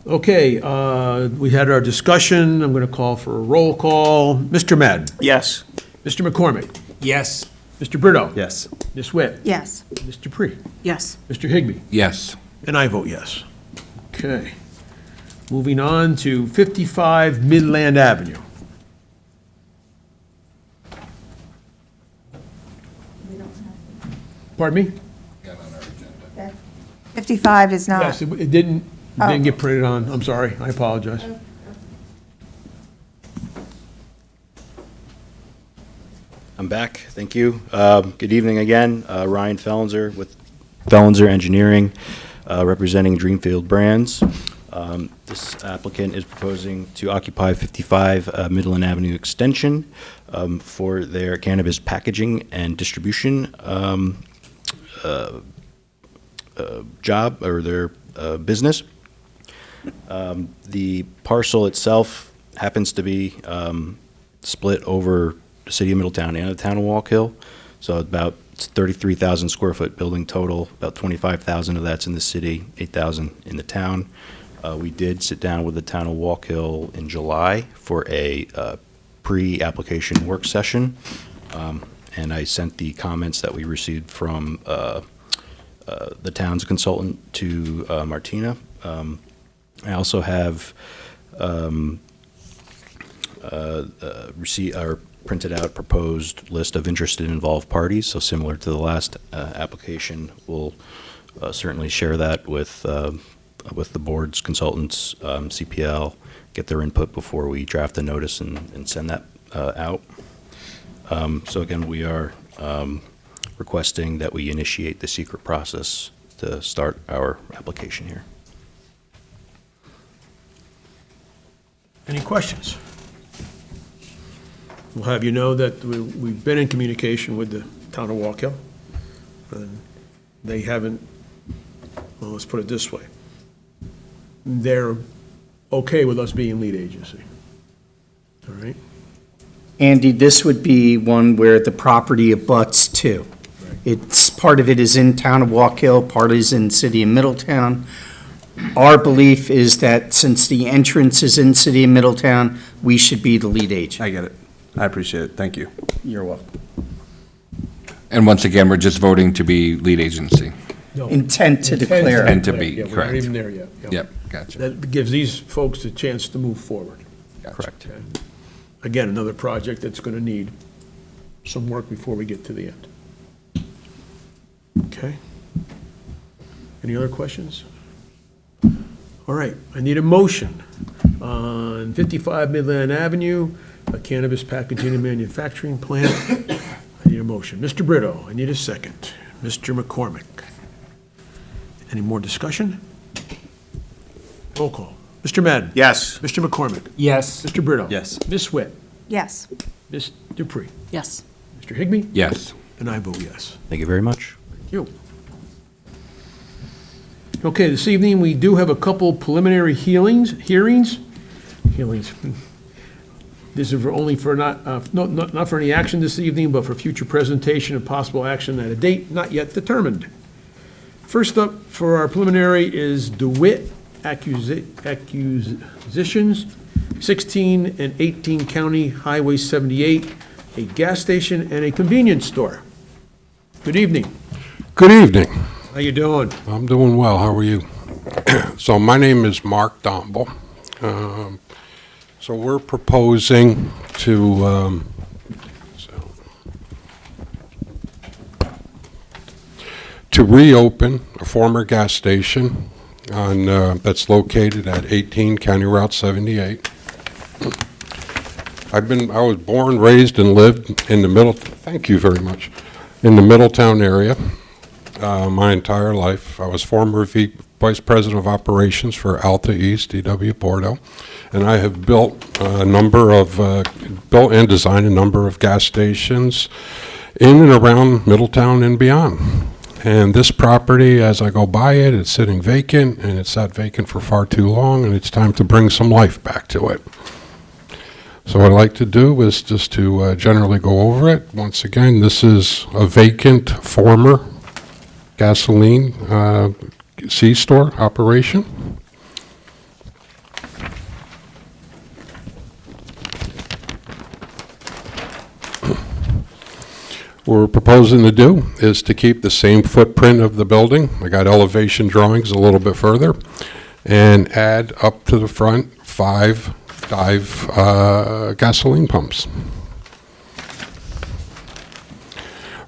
Okay, we had our discussion. I'm going to call for a roll call. Mr. Madden? Yes. Mr. McCormick? Yes. Mr. Brito? Yes. Ms. Witt? Yes. Mr. Dupree? Yes. Mr. Higbee? Yes. And I vote yes. Okay. Moving on to 55 Midland Avenue. Pardon me? 55 is not. Yes, it didn't get printed on. I'm sorry. I apologize. I'm back. Thank you. Good evening again. Ryan Fellenser with Fellenser Engineering, representing Dreamfield Brands. This applicant is proposing to occupy 55 Midland Avenue Extension for their cannabis packaging and distribution job or their business. The parcel itself happens to be split over the city of Middletown and the town of Walk Hill. So about 33,000 square foot building total, about 25,000 of that's in the city, 8,000 in the town. We did sit down with the town of Walk Hill in July for a pre-application work session. And I sent the comments that we received from the town's consultant to Martina. I also have printed out proposed list of interested and involved parties, so similar to the last application, we'll certainly share that with the board's consultants, CPL, get their input before we draft the notice and send that out. So again, we are requesting that we initiate the secret process to start our application here. Any questions? We'll have you know that we've been in communication with the town of Walk Hill. And they haven't, well, let's put it this way. They're okay with us being lead agency. All right? Andy, this would be one where the property abuts too. It's, part of it is in town of Walk Hill, part is in city of Middletown. Our belief is that since the entrance is in city of Middletown, we should be the lead agent. I get it. I appreciate it. Thank you. You're welcome. And once again, we're just voting to be lead agency. No. Intent to declare. Intent to be, Yeah, we're not correct. even there yet. Yeah. Yep, gotcha. That gives these folks a chance to move forward. Correct. Okay. Again, another project that's going to need some work before we get to the end. Okay? Any other questions? All right, I need a motion on 55 Midland Avenue, a cannabis packaging and manufacturing plant. I need a motion. Mr. Brito, I need a second. Mr. McCormick. Any more discussion? Roll call. Mr. Madden? Yes. Mr. McCormick? Yes. Mr. Brito? Yes. Ms. Witt? Yes. Ms. Dupree? Yes. Mr. Higbee? Yes. And I vote yes. Thank you very much. Thank you. Okay, this evening, we do have a couple preliminary hearings. This is only for not for any action this evening, but for future presentation and possible action at a date not yet determined. First up for our preliminary is DeWitt Acquisitions, 16 and 18 County Highway 78, a gas station and a convenience store. Good evening. Good evening. How you doing? I'm doing well. How are you? So my name is Mark Domble. So we're proposing to reopen a former gas station on that's located at 18 County Route 78. I was born, raised, and lived in the thank you very much, in the Middletown area. My entire life. I was former Vice President of Operations for Alta East, DW Bordeaux, and I have built and designed a number of gas stations in and around Middletown and beyond. And this property, as I go by it, it's sitting vacant, and it's sat vacant for far too long, and it's time to bring some life back to it. So what I'd like to do is just to generally go over it. Once again, this is a vacant former gasoline C-store operation. What we're proposing to do is to keep the same footprint of the building. I got elevation drawings a little bit further, and add up to the front 5 dive gasoline pumps.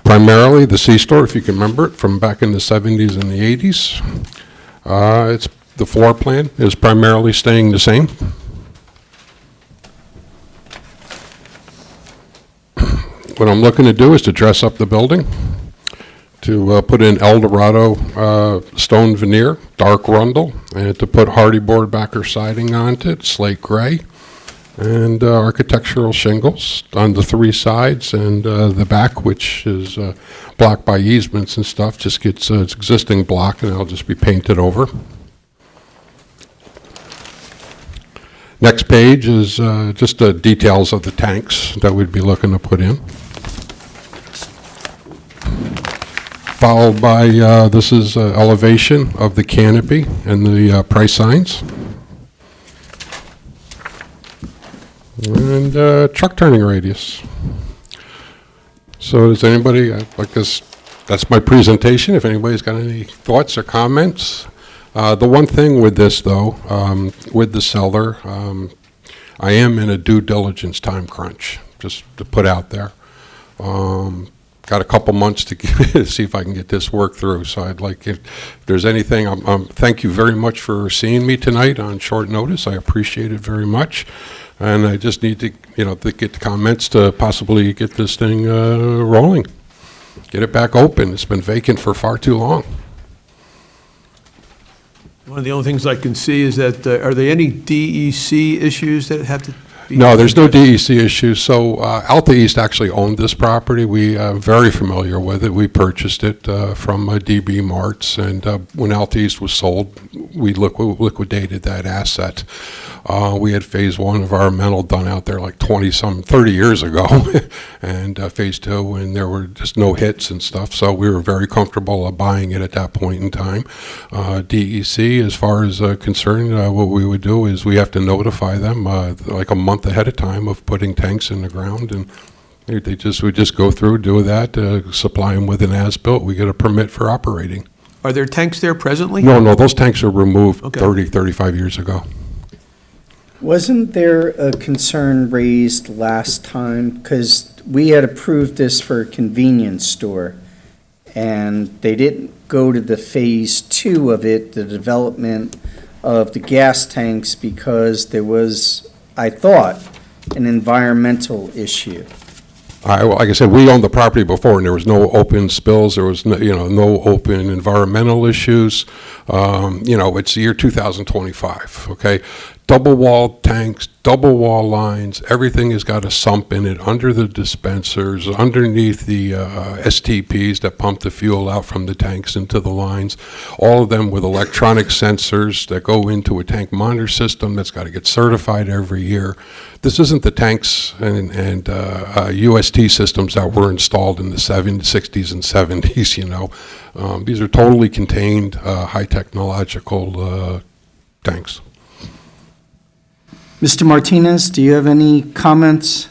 Primarily the C-store, if you can remember it, from back in the 70s and the 80s. The floor plan is primarily staying the same. What I'm looking to do is to dress up the building, to put in El Dorado stone veneer, dark rundle, and to put hardy board backer siding onto it, slate gray, and architectural shingles on the 3 sides, and the back, which is blocked by easements and stuff, just gets its existing block, and it'll just be painted over. Next page is just the details of the tanks that we'd be looking to put in. Followed by, this is elevation of the canopy and the price signs. And truck turning radius. So does anybody, like this, that's my presentation. If anybody's got any thoughts or comments. The one thing with this, though, with the seller, I am in a due diligence time crunch, just to put out there. got a couple months to see if I can get this work through. So I'd like, if there's anything, thank you very much for seeing me tonight on short notice. I appreciate it very much. And I just need to, to get the comments to possibly get this thing rolling. Get it back open. It's been vacant for far too long. One of the only things I can see is that, are there any DEC issues that have to be? No, there's no DEC issues. So Alta East actually owned this property. We are very familiar with it. We purchased it from DB Marts, and when Alta East was sold, we liquidated that asset. We had phase 1 environmental done out there like 30 years ago, and phase 2, and there were just no hits and stuff, so we were very comfortable buying it at that point in time. DEC, as far as concerned, what we would do is we have to notify them like a month ahead of time of putting tanks in the ground, and we just go through, do that, supply them with an as-built. We get a permit for operating. Are there tanks there presently? No, those tanks are removed Okay. 35 years ago. Wasn't there a concern raised last time? Because we had approved this for a convenience store, and they didn't go to the phase 2 of it, the development of the gas tanks, because there was, I thought, an environmental issue. Like I said, we owned the property before, and there was no open spills. There was no open environmental issues. It's the year 2025. Okay, double wall tanks, double wall lines. Everything has got a sump in it under the dispensers, underneath the STPs that pump the fuel out from the tanks into the lines. All of them with electronic sensors that go into a tank monitor system that's got to get certified every year. This isn't the tanks and UST systems that were installed in the 60s and 70s, These are totally contained, high technological tanks. Mr. Martinez, do you have any comments?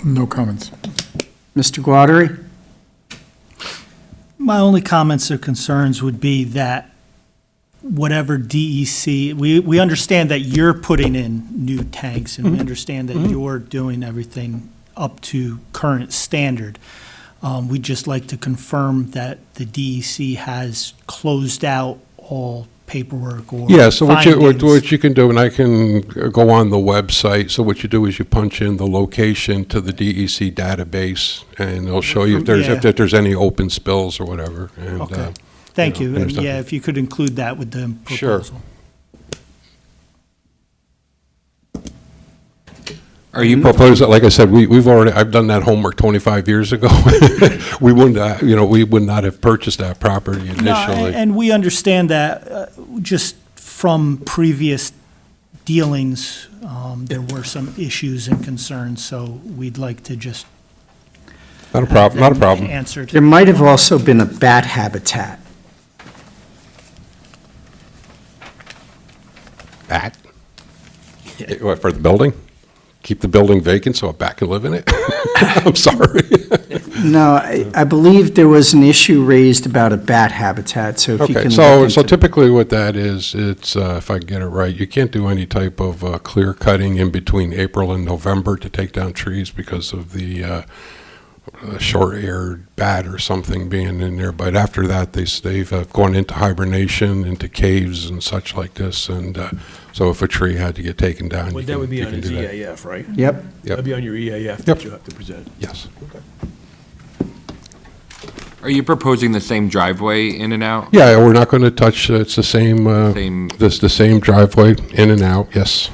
No comments. Mr. Guattari? My only comments or concerns would be that whatever DEC, we understand that you're putting in new tanks, and we understand that you're doing everything up to current standard. We'd just like to confirm that the DEC has closed out all paperwork or Yeah, so what findings. you can do, and I can go on the website, so what you do is you punch in the location to the DEC database, and it'll show you if there's any open spills or whatever. And, Okay. Thank you. And there's nothing. yeah, if you could include that with the Sure. proposal. Are you Propose that, like I said, I've done that homework 25 years ago. We wouldn't, we would not have purchased that property initially. No, and we understand that just from previous dealings, there were some issues and concerns, so we'd like to just Not a problem, not a problem. answered. There might have also been a bat habitat. Bat? What, for the building? Keep the building vacant so a bat can live in it? I'm sorry. No, I believe there was an issue raised about a bat habitat, so if you Okay, can so look into. typically what that is, it's, if I get it right, you can't do any type of clear cutting in between April and November to take down trees because of the short-haired bat or something being in there. But after that, they've gone into hibernation, into caves and such like this. And so if a tree had to get taken down, Well, you that can- would be you on can his do that. EAF, right? Yep. That'd be on your EAF Yep. that you have to present. Yes. Are you proposing the same driveway in and out? Yeah, we're not going to touch, it's the same, Same- the same driveway in and out, yes.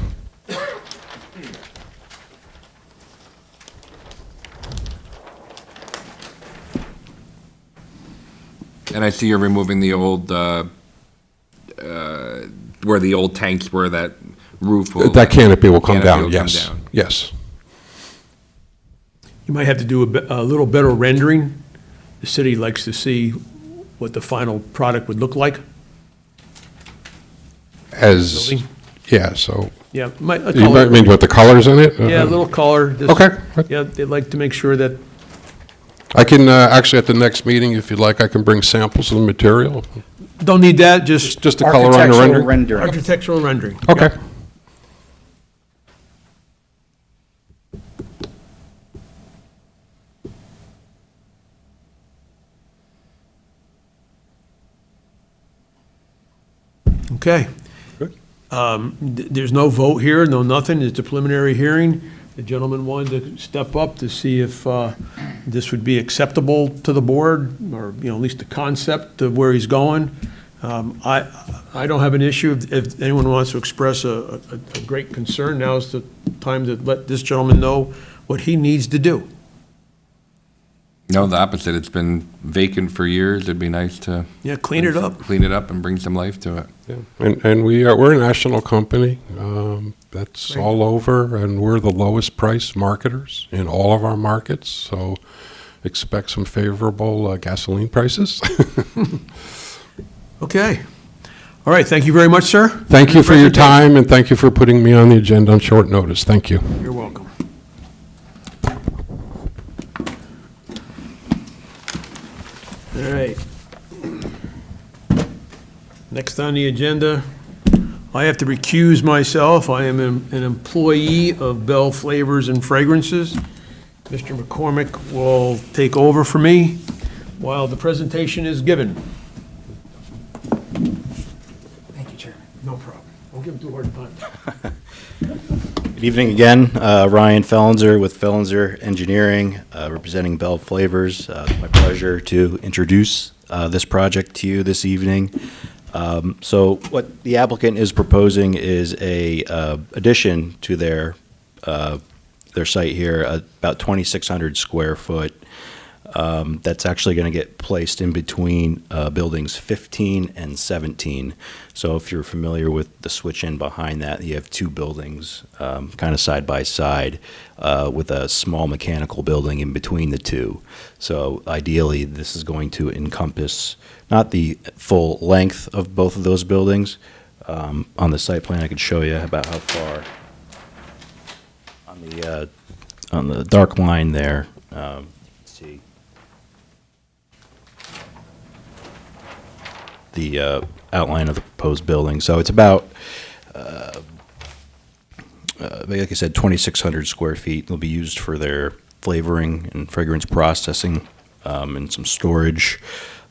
And I see you're removing the old, where the old tanks were, that roof will. That canopy will come canopy down, will come yes, down. yes. You might have to do a little better rendering. The city likes to see what the final product would look like. As, Building. yeah, so, Yeah. you might mean with the colors in it? Yeah, a little color. just- Okay. Yeah, they'd like to make sure that, I can, actually, at the next meeting, if you'd like, I can bring samples of the material. don't need that, just Just the color on the Architectural rendering? rendering. architectural rendering. Okay. Okay. There's no vote here, no nothing, it's a preliminary hearing. The gentleman wanted to step up to see if this would be acceptable to the board, or, at least the concept of where he's going. I don't have an issue. If anyone wants to express a great concern, now's the time to let this gentleman know what he needs to do. No, the opposite. It's been vacant for years. It'd be nice to. Yeah, clean it up. Clean it up and bring some life to it. Yeah. And we're a national company. That's all over, and we're the lowest price marketers in all of our markets, so expect some favorable gasoline prices. Okay. All right, thank you very much, sir. Thank you for your time, and thank you for putting me on the agenda on short notice. Thank you. You're welcome. All right. Next on the agenda, I have to recuse myself. I am an employee of Bell Flavors and Fragrances. Mr. McCormick will take over for me while the presentation is given. Thank you, Chairman. No problem. Don't give him too hard a time. Good evening again. Ryan Fellenzer with Fellenzer Engineering, representing Bell Flavors. It's my pleasure to introduce this project to you this evening. So what the applicant is proposing is a addition to their site here, about 2,600 square foot. That's actually going to get placed in between buildings 15 and 17. So if you're familiar with the switch in behind that, you have two buildings kind of side by side with a small mechanical building in between the two. So ideally, this is going to encompass not the full length of both of those buildings. On the site plan, I could show you about how far on the dark line there. Let's see. The outline of the proposed building. So it's about, like I said, 2,600 square feet. It'll be used for their flavoring and fragrance processing and some storage.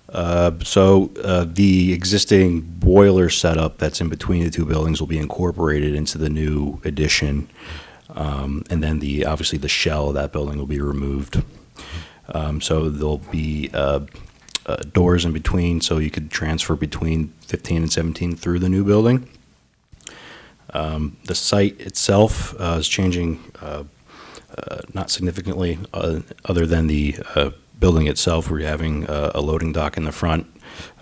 The existing boiler setup that's in between the two buildings will be incorporated into the new addition. And then obviously the shell of that building will be removed. So there'll be doors in between, so you could transfer between 15 and 17 through the new building. The site itself is changing not significantly, other than the building itself. We're having a loading dock in the front,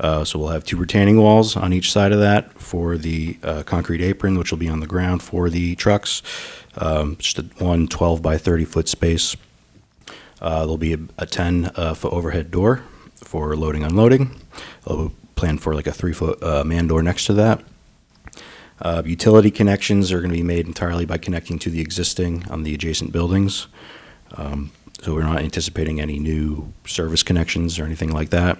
so we'll have two retaining walls on each side of that for the concrete apron, which will be on the ground for the trucks. Just one 12 by 30 foot space. There'll be a 10 foot overhead door for loading, unloading. I'll plan for like a 3 foot man door next to that. Utility connections are going to be made entirely by connecting to the existing on the adjacent buildings. So we're not anticipating any new service connections or anything like that.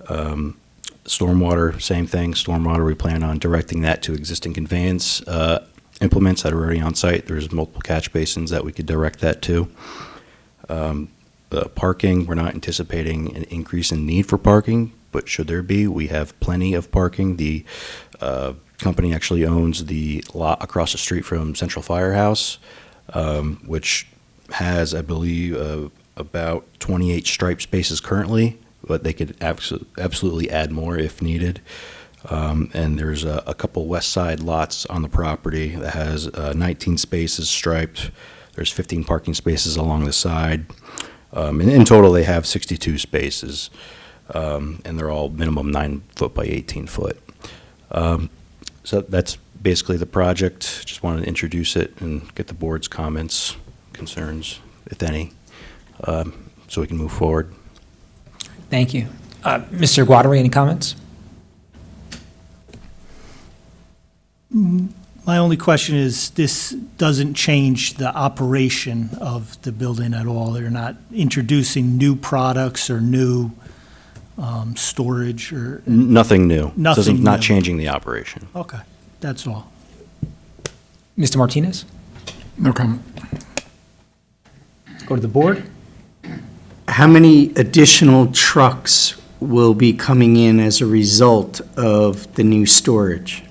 Stormwater, same thing. Stormwater, we plan on directing that to existing conveyance implements that are already on site. There's multiple catch basins that we could direct that to. Parking, we're not anticipating an increase in need for parking, but should there be, we have plenty of parking. The company actually owns the lot across the street from Central Firehouse, which has, I believe, about 28 striped spaces currently, but they could absolutely add more if needed. And there's a couple west side lots on the property that has 19 spaces striped. There's 15 parking spaces along the side. And in total, they have 62 spaces, and they're all minimum 9 foot by 18 foot. So that's basically the project. Just wanted to introduce it and get the board's comments, concerns, if any, so we can move forward. Thank you. Mr. Guadari, any comments? My only question is, this doesn't change the operation of the building at all? They're not introducing new products or new storage or? Nothing new. Nothing Not new. changing the operation. Okay, that's all. Mr. Martinez? No comment. Go to the board. How many additional trucks will be coming in as a result of the new storage?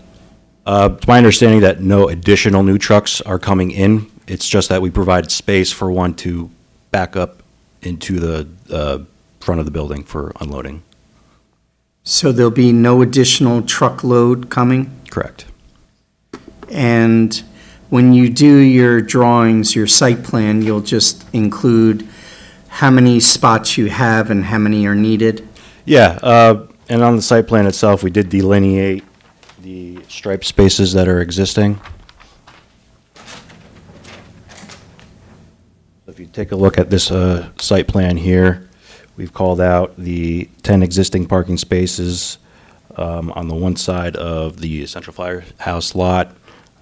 It's my understanding that no additional new trucks are coming in. It's just that we provided space for one to back up into the front of the building for unloading. So there'll be no additional truckload coming? Correct. And when you do your drawings, your site plan, you'll just include how many spots you have and how many are needed? Yeah, and on the site plan itself, we did delineate the striped spaces that are existing. If you take a look at this site plan here, we've called out the 10 existing parking spaces on the one side of the Central Firehouse lot.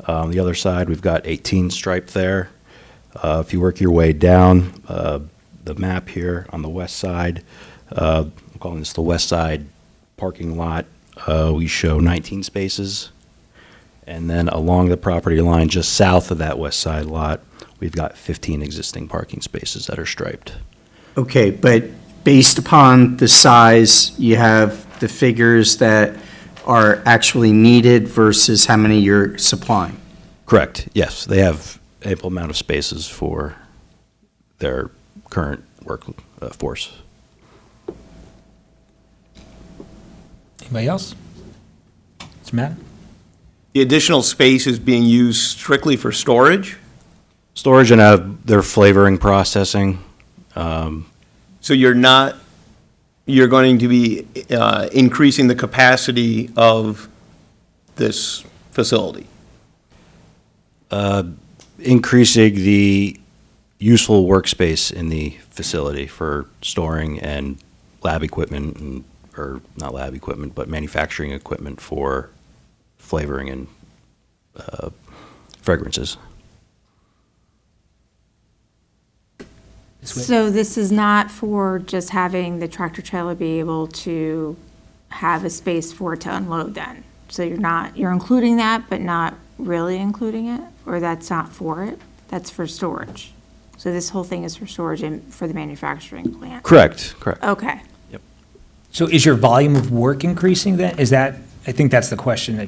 On the other side, we've got 18 striped there. If you work your way down the map here on the west side, I'm calling this the west side parking lot, we show 19 spaces. And then along the property line, just south of that west side lot, we've got 15 existing parking spaces that are striped. Okay, but based upon the size, you have the figures that are actually needed versus how many you're supplying? Correct, yes. They have ample amount of spaces for their current workforce. Anybody else? Mr. Madden? The additional space is being used strictly for storage? Storage and their flavoring processing. So you're going to be increasing the capacity of this facility? Increasing the useful workspace in the facility for storing and lab equipment, or not lab equipment, but manufacturing equipment for flavoring and fragrances. So this is not for just having the tractor trailer be able to have a space for it to unload then? So you're including that, but not really including it? Or that's not for it? That's for storage? So this whole thing is for storage and for the manufacturing plant? Correct. Okay. So is your volume of work increasing then? I think that's the question.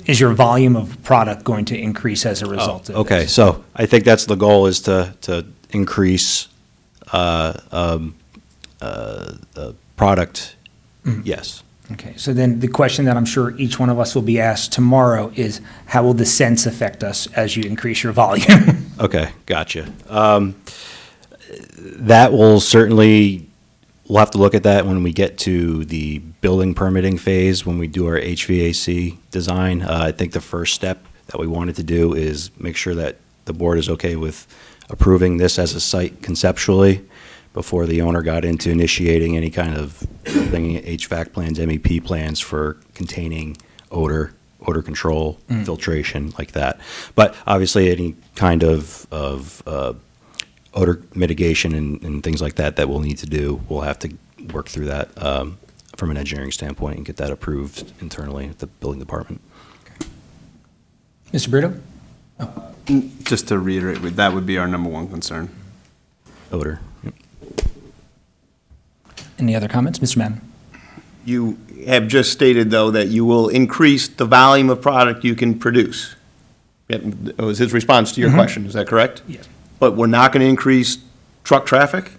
Is your volume of product going to increase as a result of this? Okay, so I think that's the goal, is to increase product, yes. Okay, so then the question that I'm sure each one of us will be asked tomorrow is, how will the sense affect us as you increase your volume? Okay, gotcha. That will certainly, we'll have to look at that when we get to the building permitting phase, when we do our HVAC design. I think the first step that we wanted to do is make sure that the board is okay with approving this as a site conceptually before the owner got into initiating any kind of building HVAC plans, MEP plans for containing odor control, filtration, like that. But obviously, any kind of odor mitigation and things like that we'll need to do, we'll have to work through that from an engineering standpoint and get that approved internally at the building department. Mr. Brito? Just to reiterate, that would be our number one concern. Odor. Yep. Any other comments? Mr. Madden? You have just stated, though, that you will increase the volume of product you can produce. That was his response to your question, is that correct? Yes. But we're not going to increase truck traffic?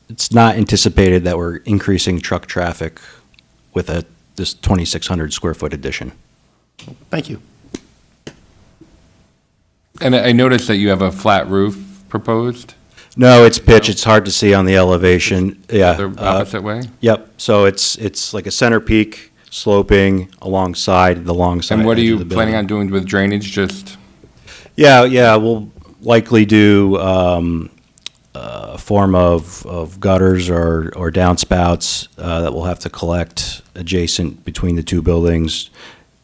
It's not anticipated that we're increasing truck traffic with this 2,600 square foot addition. Thank you. And I noticed that you have a flat roof proposed? No, it's pitch. It's hard to see on the elevation. Yeah. The opposite way? Yep. So it's like a center peak sloping alongside the long side. And what are edge of you the planning building. on doing with drainage, just? Yeah, we'll likely do a form of gutters or downspouts that we'll have to collect adjacent between the two buildings,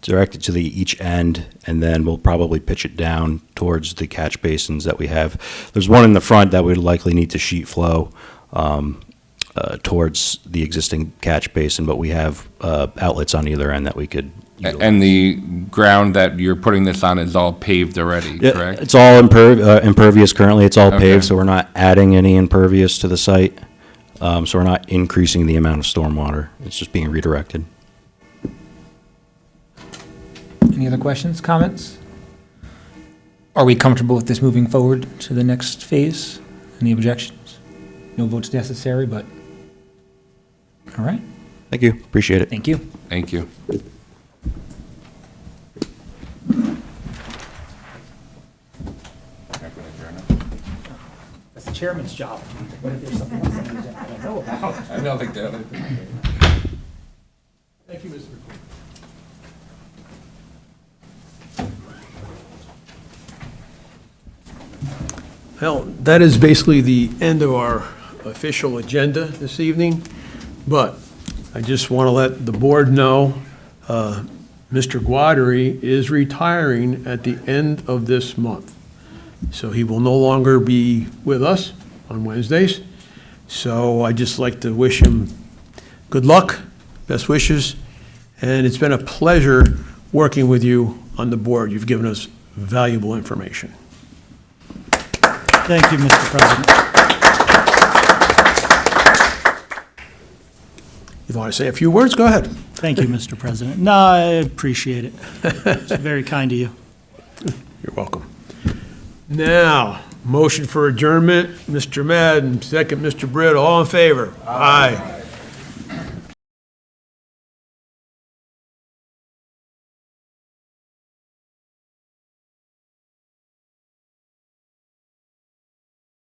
directed to each end, and then we'll probably pitch it down towards the catch basins that we have. There's one in the front that we'd likely need to sheet flow towards the existing catch basin, but we have outlets on either end that we could utilize. And the ground that you're putting this on is all paved already, Yeah, correct? it's all impervious currently. It's all Okay. paved, so we're not adding any impervious to the site. So we're not increasing the amount of stormwater. It's just being redirected. Any other questions, comments? Are we comfortable with this moving forward to the next phase? Any objections? No votes necessary, but, all right, Thank you. Appreciate it. thank you. Thank you. That's the chairman's job. What if there's something else on the agenda I don't know about? I don't think that. Thank you, Mr. Well, that is basically the end of our official agenda this evening, but I just want to let the board know, Mr. Guadry is retiring at the end of this month. So he will no longer be with us on Wednesdays. So I'd just like to wish him good luck, best wishes, and it's been a pleasure working with you on the board. You've given us valuable information. Thank you, Mr. President. If you want to say a few words, go ahead. Thank you, Mr. President. No, I appreciate it. It's very kind of you. You're welcome. Now, motion for adjournment, Mr. Madden, second, Mr. Britt, all in favor? Aye.